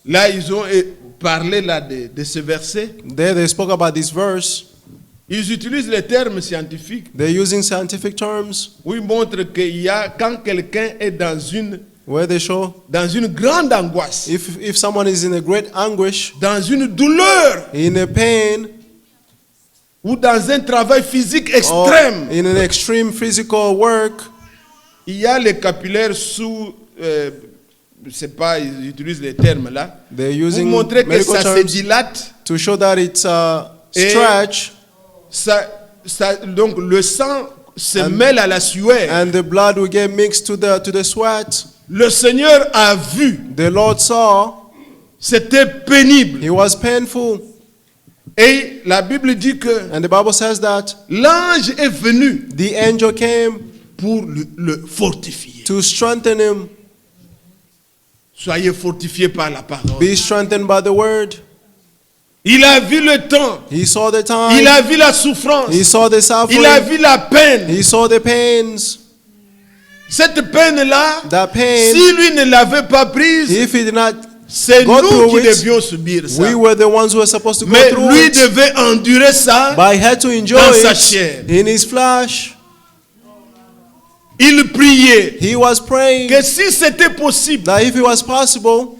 Là, ils ont parlé là, de ce verset. There they spoke about this verse. Ils utilisent les termes scientifiques They're using scientific terms où ils montrent qu'il y a, quand quelqu'un est dans where they show une grande angoisse, if someone is in a great anguish, dans une douleur in a pain, ou dans un travail physique or extrême, in an extreme physical work, il y a les capillaires sous, je sais pas, ils utilisent les termes là, they're pour using montrer que medical ça se terms dilate, to show that it's Et- stretch, donc le sang se And- mêle à la sueur. and the blood will get mixed to the sweat. Le Seigneur a vu, The Lord saw, c'était pénible. he was painful, Et la Bible dit que and the Bible says that l'ange est venu the angel came pour le fortifier. to strengthen him. Soyez fortifiés par la parole. Be strengthened by the word. Il a vu le temps. He saw the time. Il a vu la souffrance. He saw the suffering. Il a vu la peine. He saw the pains. Cette peine-là, That pain, si lui ne l'avait pas prise, if he did not, c'est go nous through qui it, devions subir ça. we were the ones who were supposed to go Mais through lui it. devait endurer ça. But he had to enjoy dans sa it chair. in his flesh. Il priait He was praying que si c'était possible, that if it was possible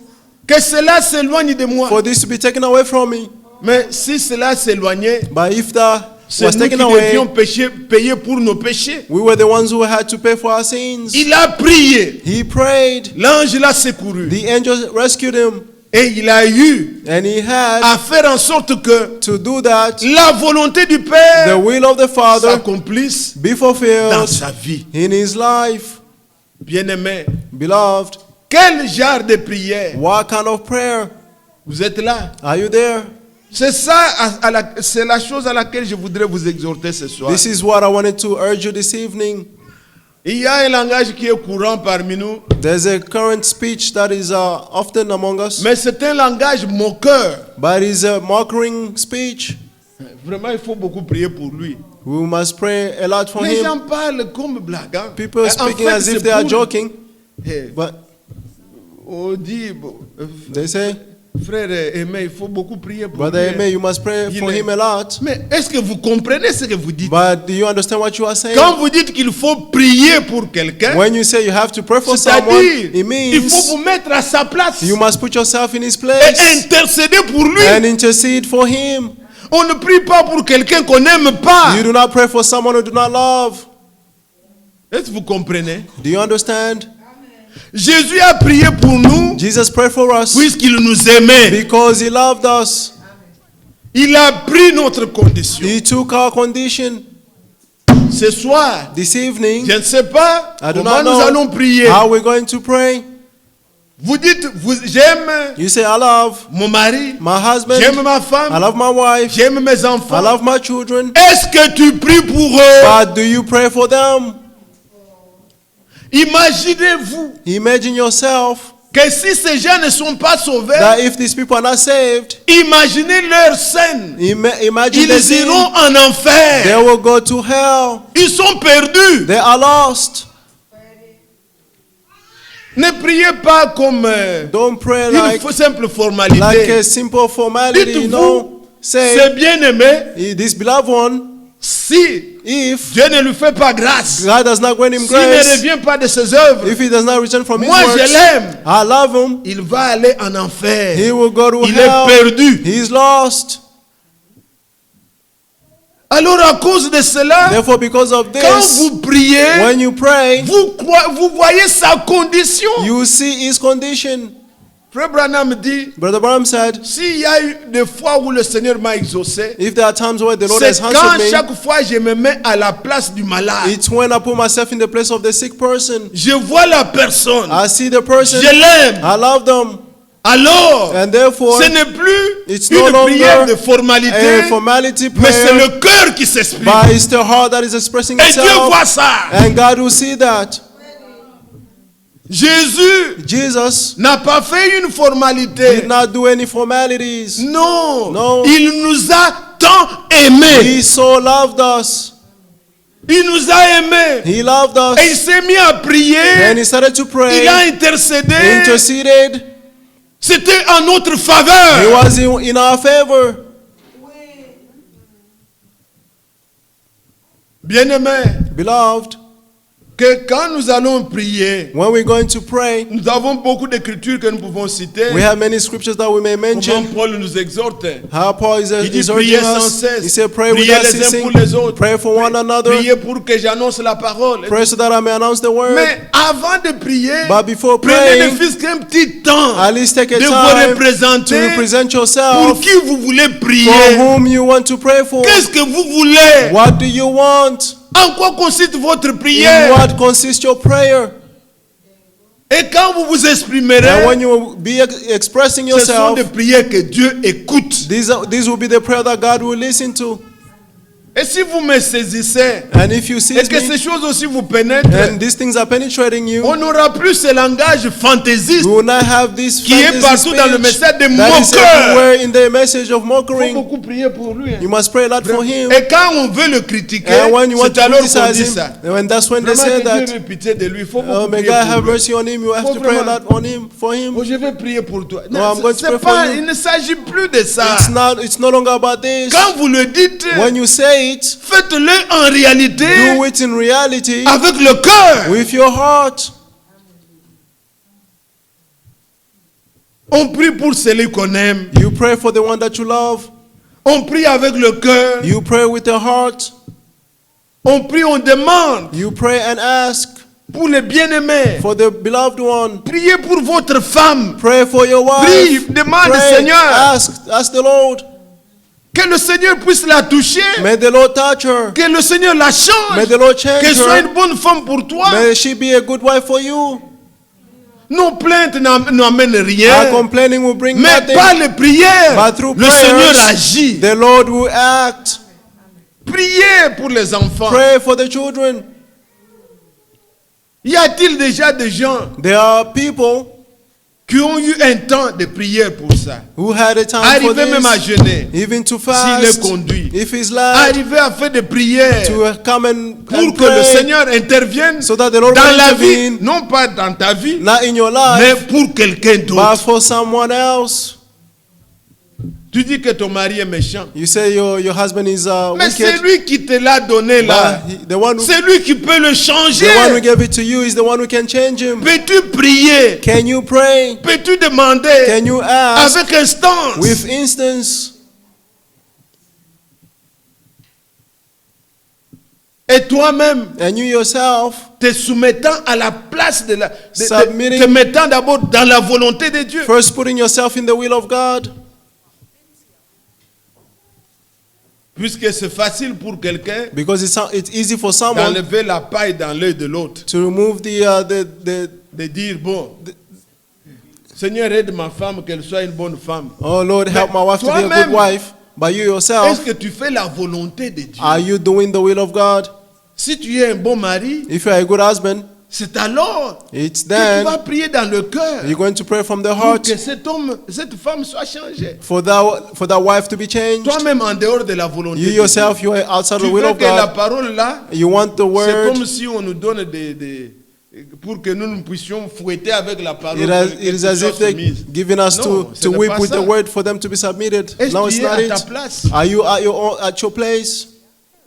que cela s'éloigne de moi. for this to be taken away from me. Mais si cela s'éloignait, But if that c'est was nous qui taken away, devions payer pour nos péchés. we were the ones who had to pay for our sins. Il a prié. He prayed. L'ange l'a secouru. The angel rescued him. Et il a eu And he had à faire en sorte que to do that, la volonté du the Père will of the Father s'accomplisse be dans fulfilled sa vie. in his life. Bien-aimé, Beloved, quel genre de prière? what kind of prayer? Vous êtes là? Are you there? C'est ça, c'est la chose à laquelle je voudrais vous exhorter ce soir. This is what I wanted to urge you this evening. Il y a un langage qui est courant parmi nous, There's a current speech that is often among us, mais c'est un langage moqueur. but it's a mocking speech. Vraiment, il faut beaucoup prier pour lui. We must pray a lot for Les him. gens parlent comme blaguant. People are En speaking fait, as if c'est they are pour- joking, Eh, but on dit, they say, frère Aimé, il faut beaucoup prier pour Brother lui. Aimé, you must pray Il for est- him a lot. Mais est-ce que vous comprenez ce que vous dites? But do you understand what you are saying? Quand vous dites qu'il faut prier pour quelqu'un, When you say you have to pray for someone, c'est-à-dire, it il faut means vous mettre à sa place you must put yourself in his et place intercéder pour lui. and intercede for him. On ne prie pas pour quelqu'un qu'on n'aime pas. You do not pray for someone who do not love. Est-ce que vous comprenez? Do you understand? Jésus a prié pour nous Jesus prayed for us puisqu'il nous aimait. because he loved us. Il a pris notre condition. He took our condition. Ce soir, This evening, je ne sais pas I do comment not nous allons know prier. how we're going to pray. Vous dites, j'aime You say, I love mon mari, my husband, j'aime ma I femme, love my wife, j'aime mes I enfants. love my children. Est-ce que tu pries pour eux? But do you pray for them? Imaginez-vous Imagine yourself que si ces gens ne sont pas sauvés, that if these people are not saved, imaginez leur scène. imagine the Ils scene. iront en They enfer. will go to hell. Ils sont perdus. They are lost. Ne priez pas comme Don't pray une like simple a formalité. simple formality. Dites-vous, No. c'est Say, bien aimé this beloved one, si if Dieu ne lui fait pas grâce, God does not grant him s'il ne grace, revient pas de ses œuvres, if he does not return from his moi je works, l'aime, I love him. il va aller en enfer. He will go to Il hell. est perdu. He is lost. Alors à cause de cela, Therefore, because of quand this, vous priez, when you pray, vous voyez sa condition. you see his condition. Frère Branham dit, Brother Branham said, s'il y a eu des fois où le Seigneur m'a exaucé, if there are times where the Lord has c'est quand answered me, chaque fois je me mets à la place du malade. it's when I put myself in the place of the sick person. Je vois la personne. I see the person. Je l'aime. I love them. Alors, And therefore, ce n'est plus it's no une longer prière de formalité, a formality mais c'est prayer, le cœur qui s'exprime. but it's the heart that is expressing Et Dieu voit itself. ça. And God will see that. Jésus Jesus n'a pas fait une formalité. did not do any formalities. Non. No. Il nous a tant aimés. He so loved us. Il nous a aimés. He loved Et il us. s'est mis à prier. And he started to pray. Il a intercédé. Interceded. C'était en notre He faveur. was in our favor. Bien-aimé, Beloved, que quand nous allons prier, when we're going to pray, nous avons beaucoup d'écritures que nous pouvons citer. we have many scriptures that we may Comment mention. Paul nous exhorte. How Paul is Il dit urging priez sans us. cesse. He said, pray Priez without les uns ceasing. pour les autres. Pray for one another. Priez pour que j'annonce la parole. Pray so that I may announce the word. Mais avant de prier, But before prenez praying, ne fût qu'un petit temps at least take a de vous time représenter to represent pour yourself qui vous voulez for prier. whom you want to pray for. Qu'est-ce que vous voulez? What do you want? En quoi consiste votre In prière? what consists your prayer? Et quand vous vous And exprimerez, when you will be expressing ce sont yourself, des prières que Dieu écoute. these will be the prayer that God will listen to. Et si vous me saisissez, And if you et seize que ces me, choses aussi vous pénètrent, and these things are penetrating you, on n'aura plus ce langage fantaisiste we will not have this qui est fantasy partout dans le speech message de that is moqueur. everywhere in the message of Il faut mockery. beaucoup prier pour lui. You must pray a lot for him. Et quand on veut le critiquer, And when you want c'est to alors qu'on criticize dit him, ça. and that's when they Vraiment say que Dieu that, ait pitié de lui. Il faut oh, beaucoup may prier God pour have lui. mercy on him. You have Faut to pray a vraiment- lot on him, for him. Oh, je vais prier pour toi. No, I'm going to pray for you. Il ne s'agit plus de ça. It's no longer about this. Quand vous le dites, When you say it, faites-le en réalité do it in reality avec le cœur. with your heart. On prie pour celui qu'on aime. You pray for the one that you love. On prie avec le cœur. You pray with the heart. On prie, on demande You pray and ask pour les bien-aimés. for the beloved one. Priez pour votre femme. Pray for your wife. Prie, demande, Pray, Seigneur, ask the Lord. que le Seigneur puisse la toucher. May the Lord touch her. Que le Seigneur la change. May the Lord change Qu'elle soit her. une bonne femme pour toi. May she be a good wife for you. Nos plaintes n'amènent Our rien. complaining will bring Mais nothing. par les prières, But through le Seigneur prayers, agit. the Lord will act. Priez pour les enfants. Pray for the children. Y a-t-il déjà des gens There are people qui ont eu un temps de prière pour ça? who had a time for Arriver même à this, jeûner, even to s'il fast, est conduit. if he's led, Arriver à faire des prières to come and pour que le pray, Seigneur intervienne so that the Lord dans will la vie, intervene, non pas dans ta vie, not in your mais life, pour quelqu'un but d'autre. for someone else. Tu dis que ton mari est méchant. You say your husband is Mais c'est wicked, lui qui te l'a donné là. but the one who C'est lui qui peut le changer. gave it to you is the one who can change him. Peux-tu prier? Can you pray? Peux-tu demander Can you ask avec instance? with instance? Et toi-même, And you yourself, te soumettant à la place de la... Submitting. te mettant d'abord dans la volonté de Dieu. first putting yourself in the will of God. Puisque c'est facile pour quelqu'un Because it's easy for someone d'enlever la paille dans l'œil de l'autre. to remove the De dire, bon, Seigneur, aide ma femme qu'elle soit une bonne femme. oh Lord, help my wife to be a toi-même, good wife. But you Est-ce yourself, que tu fais la volonté de Dieu? are you doing the will of God? Si tu es un bon mari, If you are a good husband, c'est alors it's que tu vas then prier dans le cœur you're going to pray from the pour heart que cet homme, cette femme soit changée. for that wife to be changed. Toi-même en dehors de la volonté You de Dieu. yourself, you are outside Tu the will veux of que la God. parole là, You want the c'est word. comme si on nous donne pour que nous puissions fouetter avec la parole. It is as if they're giving us Non, ce to n'est whip pas with ça. the word for them to be submitted. Est-ce No, que it's tu es not à ta it. place? Are you at your place?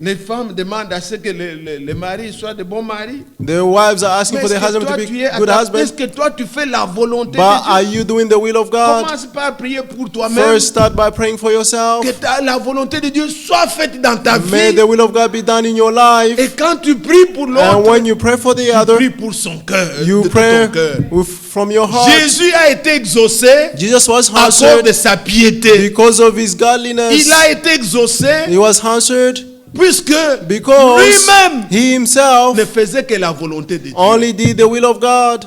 Les femmes demandent à ce que les maris soient de bons maris. The wives are asking Mais for est-ce their que husband toi, to tu be es à good ta- husband. est-ce que toi tu fais la volonté But are de Dieu? you doing the will of God? Commence par prier pour toi-même. First, start by praying for yourself. Que la volonté de Dieu soit faite dans ta May vie. the will of God be done in your life. Et quand tu pries pour And l'autre, when you pray for the tu other, pries pour son cœur, you de tout pray ton cœur. from your heart. Jésus a été exaucé Jesus was à cause answered de sa piété. because of his godliness. Il a été exaucé He was answered puisque because lui-même he himself ne faisait que la volonté de Dieu. only did the will of God.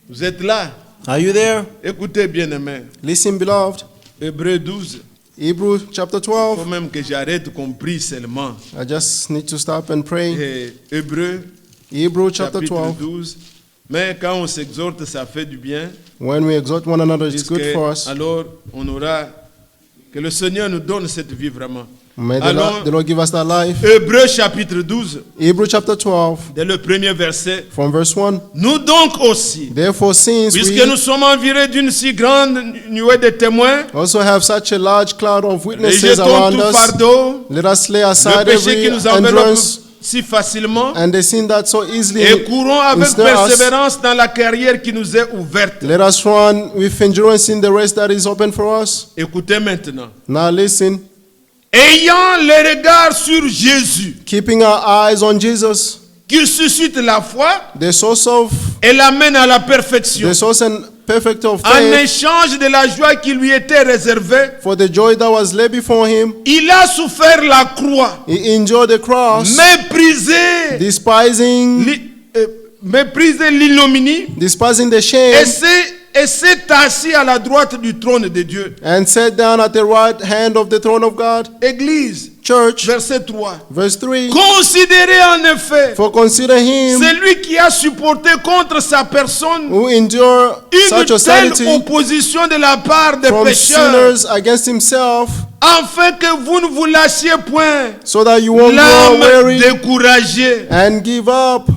Vous êtes là? Are you there? Écoutez bien, aimé. Listen, beloved. Hébreux 12. Hebrews chapter Il faut 12. même que j'arrête qu'on prie seulement. I just need to stop and pray. Et Hébreux Hebrews chapter chapitre 12. 12. Mais quand on s'exhorte, ça fait du bien. When we exhort one another, it's good Puisque for us. alors, on aura... Que le Seigneur nous donne cette vie vraiment. May Alors, the Lord give us that life. Hébreux chapitre 12, Hebrews chapter 12, dès le premier verset. from verse 1. Nous donc aussi, Therefore, since puisque we nous sommes envirés d'une si grande nuée de témoins, also have such a large cloud of witnesses rejetons around tout us, fardeau, let us lay le aside péché every qui nous enveloppe hindrance si facilement, and the sin that so easily et courons avec ensnare us. persévérance dans la carrière qui nous est ouverte. Let us run with endurance in the race that is open for us. Écoutez maintenant. Now listen, Ayant le regard sur Jésus, keeping our eyes on Jesus, qui suscite la foi the source et l'amène à la perfection, and perfect of en faith, échange de la joie qui lui était réservée, for the joy that was laid before him, il a souffert la croix, he endured the cross, méprisé despising l'ignominie, despising the shame, et s'est assis à la droite du trône de Dieu. and sat down at the right hand of the throne of God. Église, Church, verset 3. verse 3, Considérez en effet for consider him celui qui a supporté contre sa personne who endure une such telle hostility opposition de la part des from pécheurs, sinners against himself, afin que vous ne vous lâchiez point, so that you won't grow l'âme weary découragée. and give up.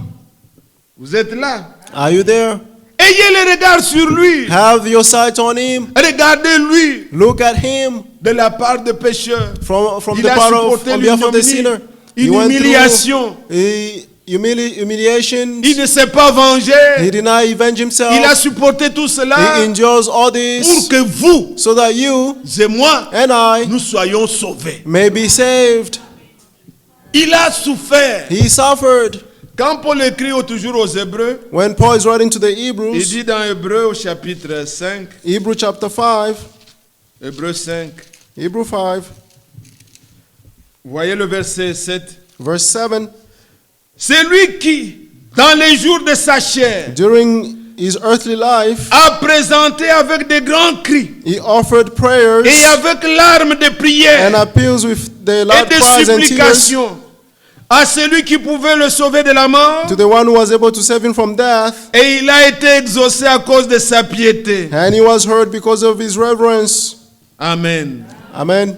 Vous êtes là? Are you there? Ayez le regard sur lui. Have your sight on him. Regardez-lui Look at him de la part des pécheurs. from Il the a part of supporté on behalf of the sinner. He une went humiliation. through humiliation. Il ne s'est pas vengé. He did not avenge himself. Il a supporté tout cela He endures all pour this que vous so that you et moi, and I nous soyons sauvés. may be saved. Il a souffert. He suffered. Quand Paul écrit toujours aux Hébreux, When Paul is writing to the il Hebrews, dit dans Hébreux au chapitre 5, Hebrews chapter 5, Hébreux 5, Hebrews 5, voyez le verset 7. verse 7, C'est lui qui, dans les jours de sa chair, during his earthly life, a présenté avec de grands cris he offered prayers et avec larmes de and prière appeals with the et loud de cries and tears supplications à celui qui pouvait le sauver de la mort, to the one who was able to save him from death, et il a été exaucé à cause de sa piété. and he was heard because of his reverence. Amen. Amen.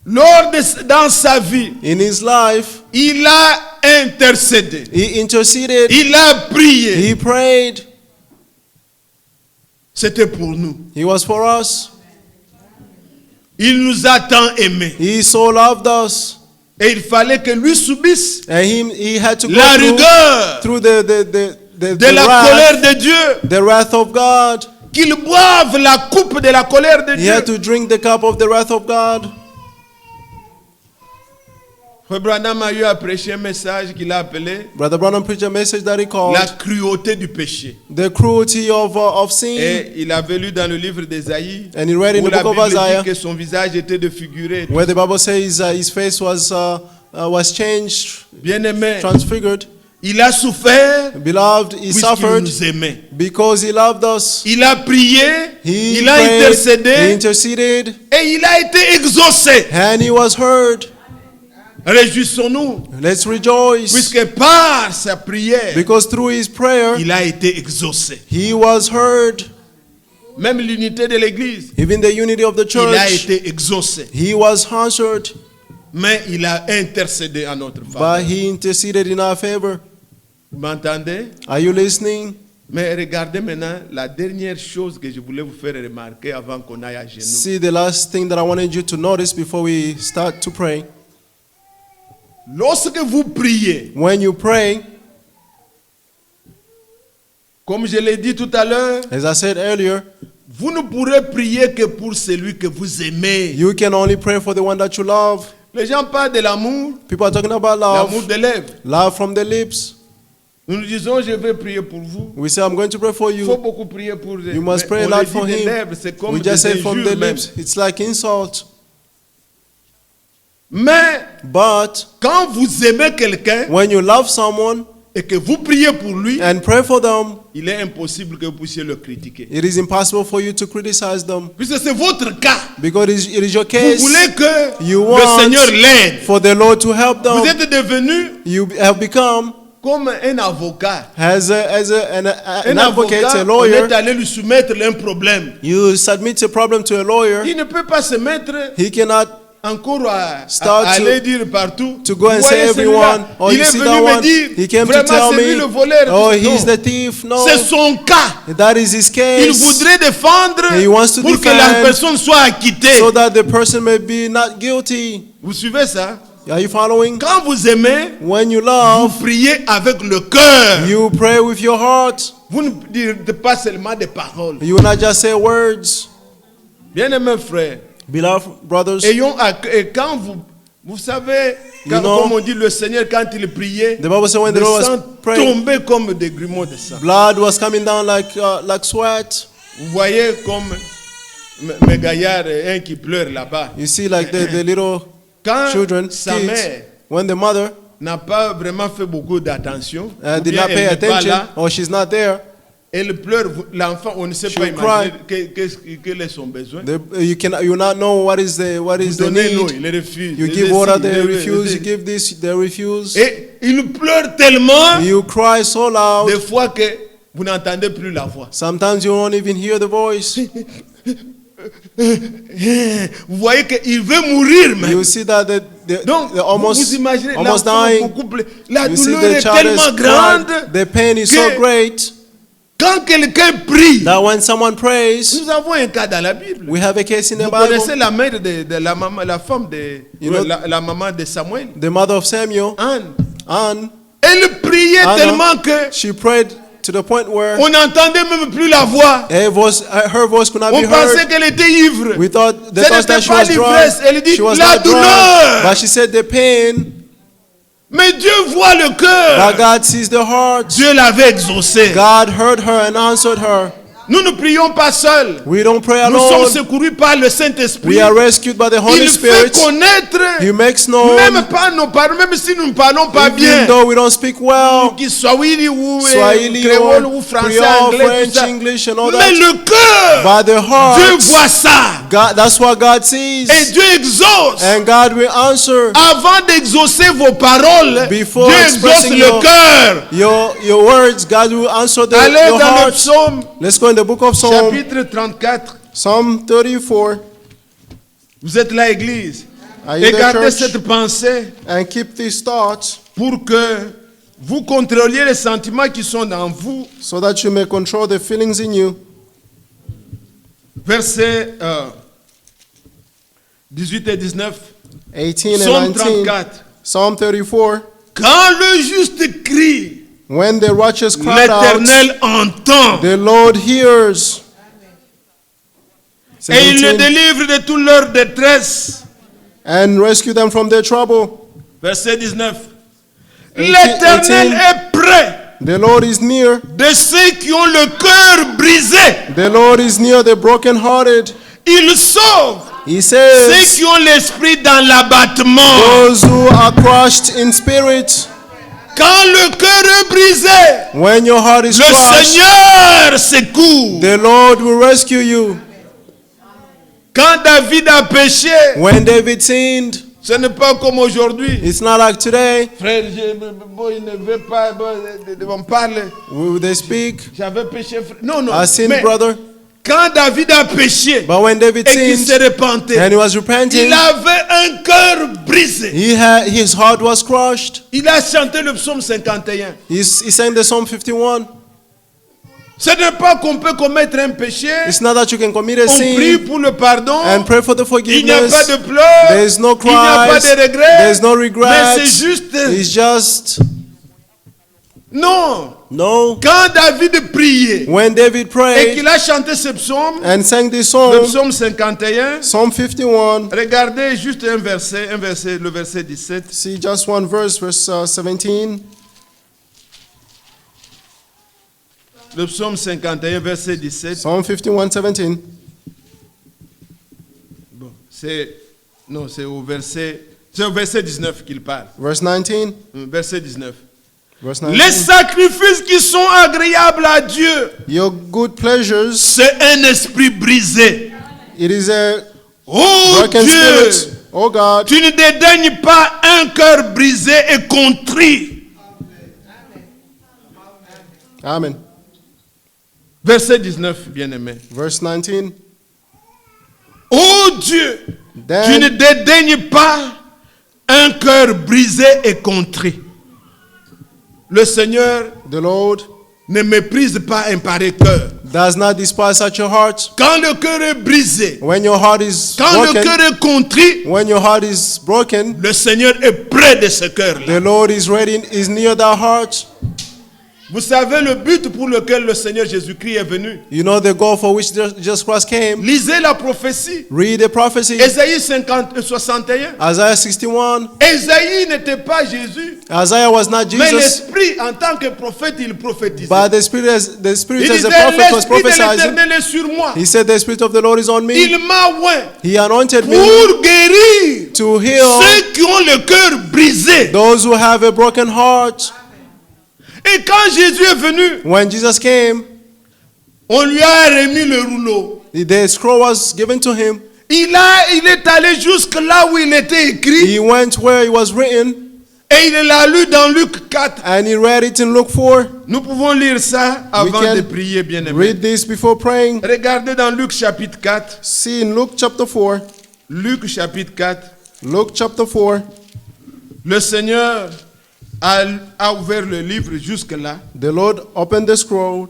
Dans sa vie, In his life, il a intercédé. he interceded, Il a prié. he prayed. C'était pour nous. He was for us. Il nous a tant aimés. He so loved us. Et il fallait que lui subisse And he had to go la rigueur through de la colère de Dieu. the wrath of God. Qu'il boive la coupe de la colère de He Dieu. had to drink the cup of the wrath of God. Frère Branham a eu à prêcher un message qu'il a appelé Brother Branham preached a message that he called la cruauté du péché. the cruelty of sin. Et il avait lu dans le livre d'Ésaïe And he read in où the la book of Bible Isaiah dit que son visage était défiguré. where the Bible says his face was changed, Bien-aimé, transfigured. il a souffert Beloved, he puisqu'il suffered nous aimait. because he loved us. Il a prié, He il a prayed, he intercédé interceded, et il a été exaucé. and he was heard. Réjouissons-nous Let's rejoice puisque par sa prière, because through his prayer, il a été exaucé. he was heard. Même l'unité de l'Église, Even the unity of the il a church, été exaucé. he was answered, Mais il a intercédé en notre but faveur. he interceded in our favor. Vous m'entendez? Are you listening? Mais regardez maintenant la dernière chose que je voulais vous faire remarquer avant qu'on aille à genoux. See, the last thing that I wanted you to notice before we start to pray. Lorsque vous priez, When you pray, comme je l'ai dit tout à l'heure, as I said earlier, vous ne pourrez prier que pour celui que vous aimez. you can only pray for the one that you love. Les gens parlent de l'amour, People are talking about l'amour love, des lèvres. love from the lips. Nous nous disons, je vais prier pour vous. We say, I'm going to pray for Il faut you. beaucoup prier pour You must mais pray a on lot le dit for des him. lèvres, c'est comme We des just say from the injures même. lips. It's like insult. Mais But quand vous aimez quelqu'un when you love someone et que vous priez pour lui, and pray for them, il est impossible que vous puissiez le critiquer. it is impossible for you to criticize them Puisque c'est votre cas. because it is your Vous case voulez que You le want Seigneur l'aide. for the Lord to help Vous them. êtes devenu You have become comme un avocat. as an Un advocate, avocat, a on lawyer. est allé lui soumettre un problème. You submit a problem to a lawyer. Il ne peut pas se mettre He cannot encore à Start aller dire partout. to go and Vous say voyez celui-là, everyone, oh, il you est see venu that me one, dire, he came to vraiment tell c'est lui me, le voleur. oh, Non. he's the thief. No, C'est son cas. that is his Il case. voudrait défendre He wants to pour que la defend personne soit acquittée. So that the person may be not guilty. Vous suivez ça? Are you following? Quand vous aimez, When you vous love, priez avec le cœur. you pray with your heart. Vous ne dites pas seulement des paroles. You will not just say words. Bien-aimés frères, Beloved brothers, et quand vous savez, You know, comme on dit, le Seigneur, quand il priait, the Bible says when the le Lord sang was praying, tombait comme des grumeaux de sang. blood was coming down like sweat. Vous voyez comme mes gaillards, un qui pleure là-bas. You see, like the little Quand children, sa kids, mère when the mother n'a pas vraiment fait beaucoup d'attention, ou did bien not pay elle n'est pas attention, là, or she's not there, elle pleure, l'enfant, on ne sait She pas will imaginer quel est son besoin. you will not know what is the Vous the donnez l'eau, need. il refuse. You Il give décide, water, they il refuse. You refuse. give this, they refuse. Et il pleure tellement, You cry so loud. des fois que vous n'entendez plus la voix. Sometimes you won't even hear the voice. Vous voyez qu'il veut mourir même. You see that Donc, they're vous imaginez almost l'enfant dying. beaucoup plus. La You see douleur the est child tellement is grande crying. The pain is que so great quand quelqu'un prie, that when someone prays, nous avons un cas dans la Bible. we have a case in the Vous connaissez Bible. la mère de la maman, la femme de You know- la maman de Samuel, The mother of Samuel, Anne. Anne, Elle priait Anna, tellement que she prayed to the point where on n'entendait même plus la voix. her voice could not On be pensait heard. qu'elle était ivre. We thought Ce that n'était she pas was l'ivresse. Elle drunk. dit She was la not drunk, douleur. but she said the pain. Mais Dieu voit le cœur. But God sees the heart. Dieu l'avait exaucé. God heard her and answered her. Nous ne prions pas seuls. We don't pray Nous sommes alone. secourus par le Saint-Esprit. We are rescued by the Holy Il fait Spirit. connaître, He makes known, même pas nos paroles, même si nous ne parlons pas bien, even though we don't speak well, qu'il Swahili ou Swahili créole or ou français, Creole, anglais, French, tout ça. English, and all Mais that. le cœur, By the Dieu heart, voit ça. God, that's what God sees. Et Dieu exauce. And God will answer. Avant d'exaucer vos paroles, Before Dieu exauce expressing le cœur. Your words, God will answer Allez your dans le heart. psaume, Let's go in the book of Psalm, chapitre 34. Psalm 34. Vous êtes là, Église. Are you Et there, gardez church? cette pensée And keep these thoughts pour que vous contrôliez les sentiments qui sont dans vous. so that you may control the feelings in you. Versets 18 et 19. 18 and Psaume 19. 34. Psalm 34. Quand le juste crie, When the righteous cry out, l'Éternel entend. the Lord hears. Et il les 17. délivre de toute leur détresse. And rescue them from their trouble. Verset 19. 18. L'Éternel est près The Lord is near. de ceux qui ont le cœur brisé. The Lord is near the brokenhearted. Il sauve He ceux says, qui ont l'esprit dans l'abattement. those who are crushed in spirit. Quand le cœur est brisé, When your heart is le crushed, Seigneur secourt. the Lord will rescue you. Quand David a péché, When David sinned, ce n'est pas comme aujourd'hui. it's not like today. Frère, bon, il ne veut pas, bon, on parle. They speak, J'avais péché, frère. Non, non. I sinned, Mais brother. quand David a péché But when David et qu'il se sinned repentait, and he was repenting, il avait un cœur brisé. his heart was crushed. Il a chanté le psaume 51. He sang the Psalm 51. Ce n'est pas qu'on peut commettre un péché, It's not that you can commit a on prie sin pour le pardon, and pray for the il n'y a pas forgiveness. de pleurs, There is no il n'y a pas cries. de regrets, There is no mais regrets. c'est juste... It's just, Non, no. quand David priait When David et prayed qu'il a chanté ce psaume, and sang this le psalm, psaume 51, Psalm 51, regardez juste un verset, le verset 17. see just one verse, verse 17. Le psaume 51, verset 17. Psalm 51, 17. Bon, c'est au verset 19 qu'il parle. Verse 19. Verset 19. Verse Les 19. sacrifices qui sont agréables à Dieu, Your good pleasures, c'est un esprit brisé. it is a Oh broken Dieu, spirit. Oh God, tu ne dédaignes pas un cœur brisé et contrit. Amen. Verset 19, bien-aimé. Verse 19. Oh Dieu, tu ne Then dédaignes pas un cœur brisé et contrit. Le Seigneur the Lord ne méprise pas un pareil cœur. does not despise such a heart. Quand le cœur est brisé, When your heart is quand le cœur broken, est contrit, when your heart is broken, le Seigneur est près de ce cœur-là. the Lord is ready, is near that heart. Vous savez le but pour lequel le Seigneur Jésus-Christ est venu. You know the goal for which Jesus Christ came. Lisez la prophétie. Read the prophecy. Ésaïe 61. Isaiah 61. Ésaïe n'était pas Jésus, Isaiah was not mais Jesus, l'Esprit en tant que prophète, il prophétisait. but the Spirit Il as disait, a prophet was l'Esprit de prophesizing. l'Éternel est sur moi. He said, the Spirit of the Lord is on me. Il m'a oint He anointed me pour guérir to heal ceux qui ont le cœur brisé. those who have a broken heart. Et quand Jésus est venu, When Jesus came, on lui a remis le rouleau. the scroll was given to him. Il est allé jusque là où il était écrit He went where it was written et il l'a lu dans Luc 4. and he read it in Luke 4. Nous pouvons lire ça avant can de prier, bien-aimé. Read this before praying. Regardez dans Luc chapitre 4. See in Luke chapter 4. Luc chapitre 4. Luke chapter 4. Le Seigneur a ouvert le livre jusque-là. The Lord opened the scroll.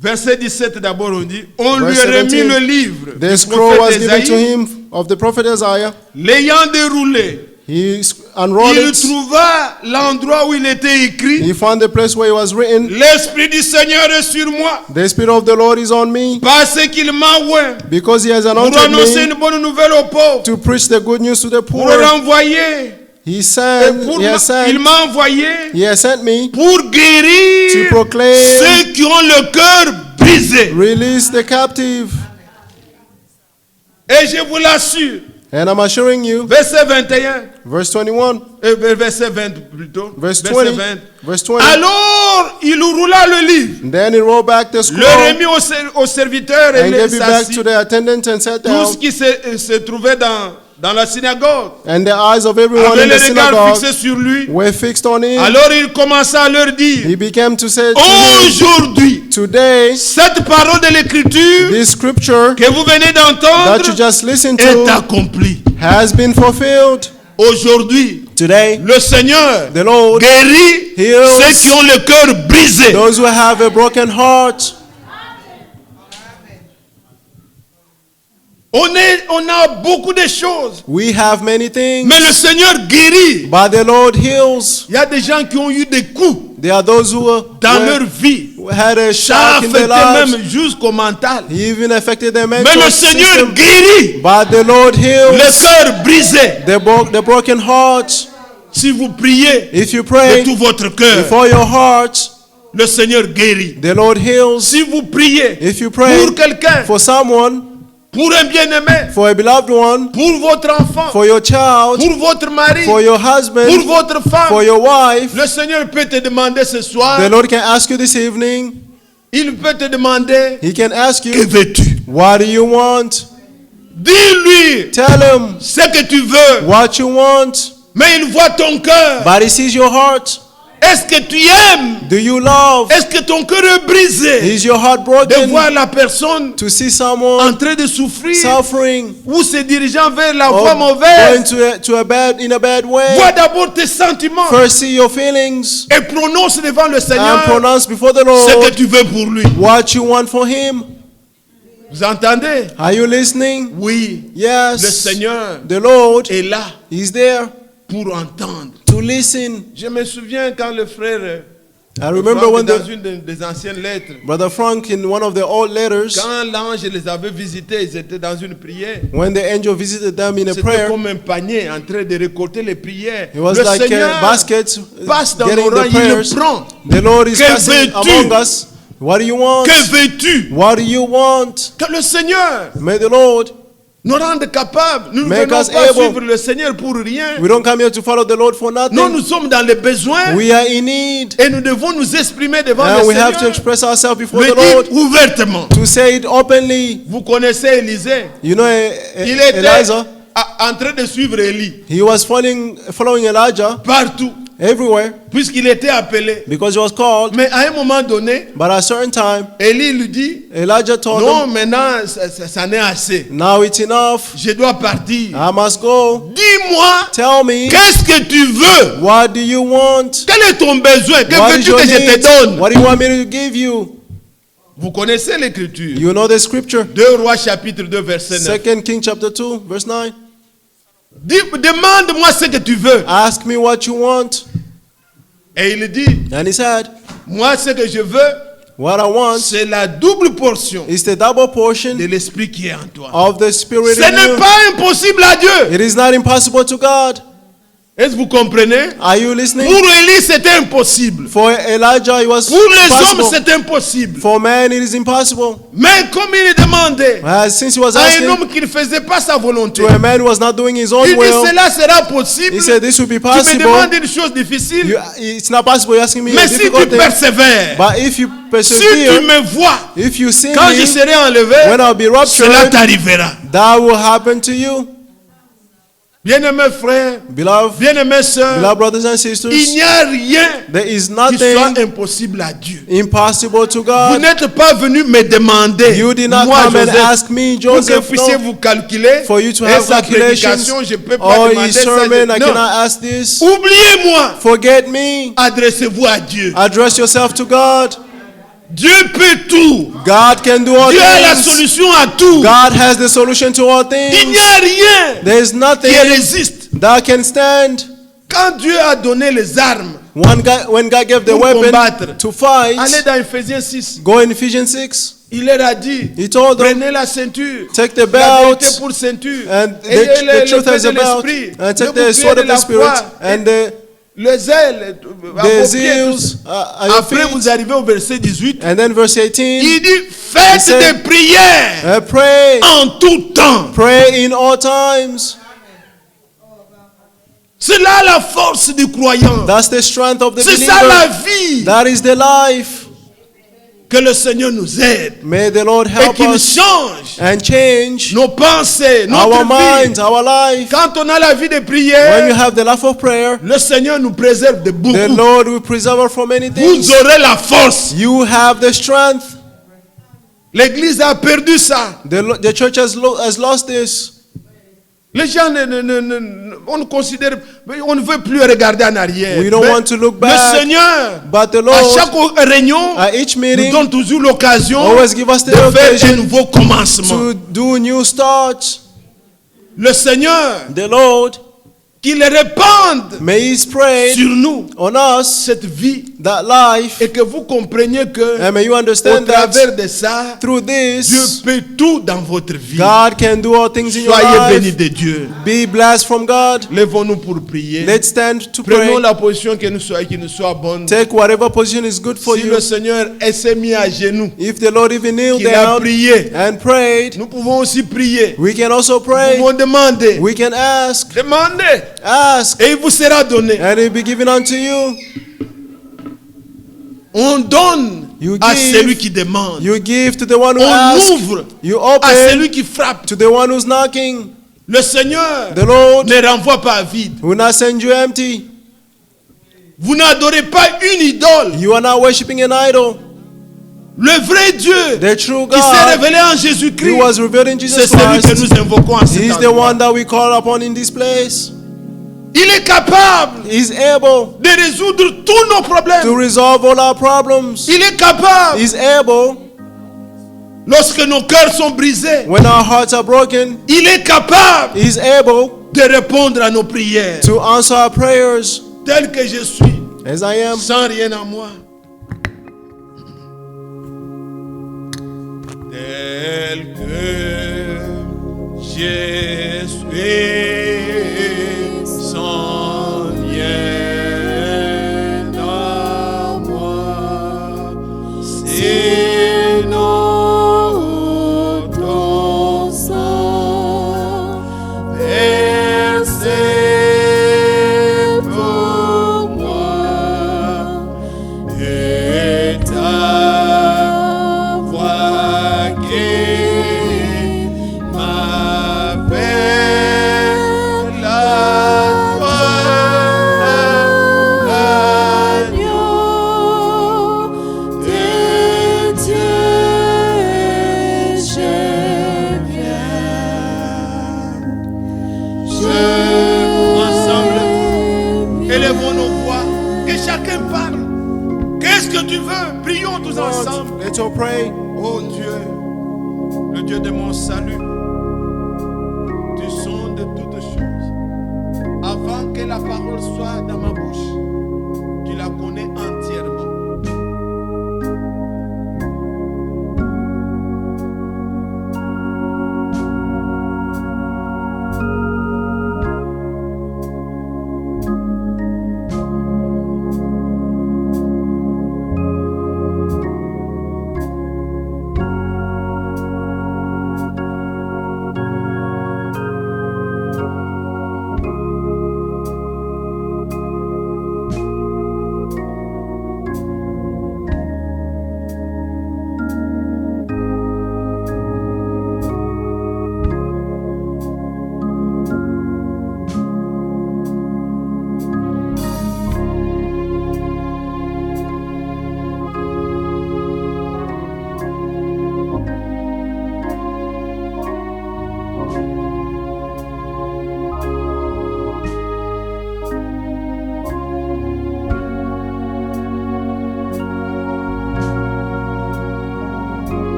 Verset 17 d'abord on dit, on lui Verse a remis 17. le livre The du scroll was prophète given to Ésaïe. him of the prophet Isaiah. L'ayant déroulé, He unrolled il it. trouva l'endroit où il était écrit, He found the place where it was written, l'Esprit du Seigneur est sur moi, the Spirit of the Lord is on me, parce qu'il m'a oint because he has pour anointed annoncer me une bonne nouvelle aux pauvres, to preach the good news to the pour poor, renvoyer He Et sent, il m'a envoyé he has sent me pour to guérir proclaim, ceux qui ont le cœur brisé. release the captive. Et je vous l'assure, And I'm assuring you, verset 21, verse 21, verset 20 plutôt, verse verset 20, 20. verse 20. Alors il roula le livre, And then he rolled back the le scroll remit au serviteur et and gave it back s'assit. to the attendant and sat Tout down. ce qui se trouvait dans la synagogue And the eyes of everyone avait in les the regards synagogue fixés sur lui. were fixed on him. Alors il commença à leur dire, He began to say to him, aujourd'hui, today, cette parole de l'écriture this scripture que vous venez that you d'entendre just listened est to accomplie. has been fulfilled. Aujourd'hui, Today, le Seigneur the Lord guérit heals ceux qui ont le cœur brisé. those who have a broken heart. On a beaucoup de choses, We have many things, mais le Seigneur guérit. but the Lord heals. Il y a des gens qui ont eu des coups There are those who dans leur vie. had a Ça a shock in their affecté lives. même jusqu'au mental. He even affected their Mais mental le Seigneur system. guérit But the Lord le heals cœur brisé. the broken heart. Si vous priez If you de pray tout votre cœur, before your heart, le Seigneur guérit. the Lord heals. Si vous priez If you pray pour quelqu'un, for someone, pour un bien-aimé, for a beloved one, pour votre enfant, for your child, pour votre mari, for your pour husband, votre for femme, your wife, le Seigneur peut te demander ce soir, the Lord can ask you this evening, il peut te demander, He can ask que you, veux-tu? what do you want? Dis-lui Tell Him ce que tu veux, what you want, mais il voit ton cœur. but He sees your heart. Est-ce que tu aimes? Do you love? Est-ce que ton cœur est brisé Is your heart de broken voir la personne to see en someone train de souffrir suffering ou se dirigeant vers la or voie going mauvaise? in a bad way? Vois d'abord tes sentiments First see your feelings et prononce devant le and Seigneur pronounce before the ce que Lord tu veux pour lui. what you want for Him. Vous entendez? Are you listening? Oui, le Yes. Seigneur The Lord est là is there pour entendre. to listen. Je me souviens quand le frère I remember Franck, when dans the une des anciennes lettres, Brother Frank in one of the old letters, quand l'ange les avait visités, ils étaient dans une prière. when the angel visited them in a C'était prayer, comme un panier en train de récolter les prières. it was Le like Seigneur a basket passe dans getting nos rangs, the il le prayers. prend. The Lord is Que passing veux-tu? among us. What do you want? Que veux-tu? What do you want? Que le Seigneur May the Lord, nous rende capables. Nous ne Make venons us pas able. suivre le Seigneur pour rien. we don't come here to follow the Lord for Non, nothing. nous sommes dans les besoins We are in need. et nous devons nous exprimer devant And le we have to Seigneur. express ourselves before Le the Lord, dites ouvertement. to say it openly. Vous connaissez Élisée. You know, Il était Elijah, en train de suivre Élie he was following Elijah partout, everywhere puisqu'il était appelé. because he was called. Mais à un moment donné, But at a certain time, Élie lui dit, Elijah told non, him, maintenant, ça n'est assez. now it's enough. Je dois partir. I must go. Dis-moi, Tell me, qu'est-ce que tu veux? what do you want? Quel est ton besoin? Que What is veux-tu your que je te need? donne? What do you want me to give you? Vous connaissez l'écriture. You know the scripture. 2 Rois chapitre 2 verset 9. 2 King chapter 2, verse 9. Demande-moi ce que tu veux. Ask me what you want. Et il dit, And he said, moi ce que je veux, what I want c'est la double portion is the double portion de l'esprit qui est en toi. of the Spirit Ce in n'est you. pas impossible à Dieu. It is not impossible to God. Est-ce que vous comprenez? Are you listening? Pour Élie, c'était impossible. For Elijah, it was Pour les hommes, impossible. c'est impossible. For man, it is impossible. Mais comme il demandait Since he was à un asking homme qui ne faisait pas sa volonté, to a man who was not doing his own il dit will, cela sera possible. he said, this will be Tu me possible. demandes une chose difficile, It's not possible. You're asking me a mais si tu difficult thing. persévères, But if you si tu persevere, me vois, if you see quand je me, serai enlevé, when I'll be cela raptured, t'arrivera. that will happen to you. Bien-aimés frères, Beloved, bien-aimés sœurs, beloved brothers and il sisters, n'y a rien there is qui soit nothing impossible à Dieu. impossible to Vous God. n'êtes pas venu me demander, You did not moi come and Joseph, ask me, pour que Joseph, vous puissiez no. vous calculer, For you to et have sa calculations, prédication, je ne peux pas or demander his ça. sermon, I Non. cannot ask this. Oubliez-moi, Forget me. adressez-vous à Dieu. Address yourself to God. Dieu peut tout. God can do all Dieu a la things. solution à tout. God has the solution to all Il n'y things. a rien There is qui nothing résiste. that can stand. Quand Dieu a donné les armes when God gave the pour weapon combattre, to fight, allez dans Ephésiens 6. go in Ephesians 6. Il leur a dit, He told them, prenez la ceinture, take the la belt, vérité pour ceinture, and ayez the truth l'épée as de a belt, l'esprit, and le take the bouclier sword de of la the Spirit, foi, and le zèle à the vos pieds, tout zeals ça. at your Après, feet. vous arrivez au verset 18. And then verse 18, Il dit, faites said, des prières pray, en tout temps. pray in all times. C'est là la force du croyant. That's the strength of the C'est ça la believer. vie. That is the life. Que le Seigneur nous aide May the Lord et help qu'il us change and change nos pensées, notre our vie. minds, our life. Quand on a la vie de When you prière, have the life of prayer, le Seigneur nous préserve de the beaucoup. Lord will preserve us from many Vous things. aurez la force. You have the strength. L'Église a perdu ça. The church has lost this. Les gens, on considère, on ne veut plus regarder en arrière. We don't Mais want to look le back. Seigneur, But the à Lord, chaque réunion, at each nous meeting, donne toujours l'occasion always give us the de faire un occasion nouveau commencement. to do new starts. Le Seigneur, The Lord, qu'il répande may He spray sur nous on us cette vie that life, et que vous compreniez que and may you au understand travers that de ça, through Dieu this, peut tout dans votre vie. God can do all things in your Soyez bénis life. de Dieu. Be blessed from God. Lèvons-nous pour prier. Let's stand to Prenons pray. la position qui nous soit bonne. Take whatever position is good for Si you. le Seigneur s'est mis à genoux, If the Lord even kneeled qu'il a down prié, and prayed, nous pouvons aussi prier. we can also Nous pray. pouvons demander. We can ask, Demandez. Et il vous sera donné. and it will be given unto you. On donne You à give. celui qui demande. You give to the one who On asks. ouvre You à open celui qui frappe. to the one who's knocking. Le Seigneur The Lord ne renvoie pas vide. will not send you empty. Vous n'adorez pas une idole. You are not worshiping an idol. Le vrai Dieu The true qui s'est God, révélé en He Jésus-Christ, was revealed in c'est Jesus celui que Christ. nous invoquons en cet He is the endroit. one that we call upon in this place. Il est capable He's able de résoudre tous nos to problèmes. resolve all our problems. Il est capable, He's able, lorsque nos cœurs sont brisés, when our hearts are broken, il est capable He's able de répondre à nos prières. to answer our prayers. Tel que je suis, As I am, sans rien à moi. Tel que je suis, sans rien à moi. Sinon, ton sang versé pour moi et ta voix qui m'appelle à toi, l'agneau de Dieu, je viens. Ensemble, élevons nos voix, que chacun parle. Qu'est-ce que tu veux? Prions tous ensemble. Lord, let's all pray. Oh Dieu, le Dieu de mon salut, tu sondes toutes choses. Avant que la parole soit dans ma bouche, tu la connais.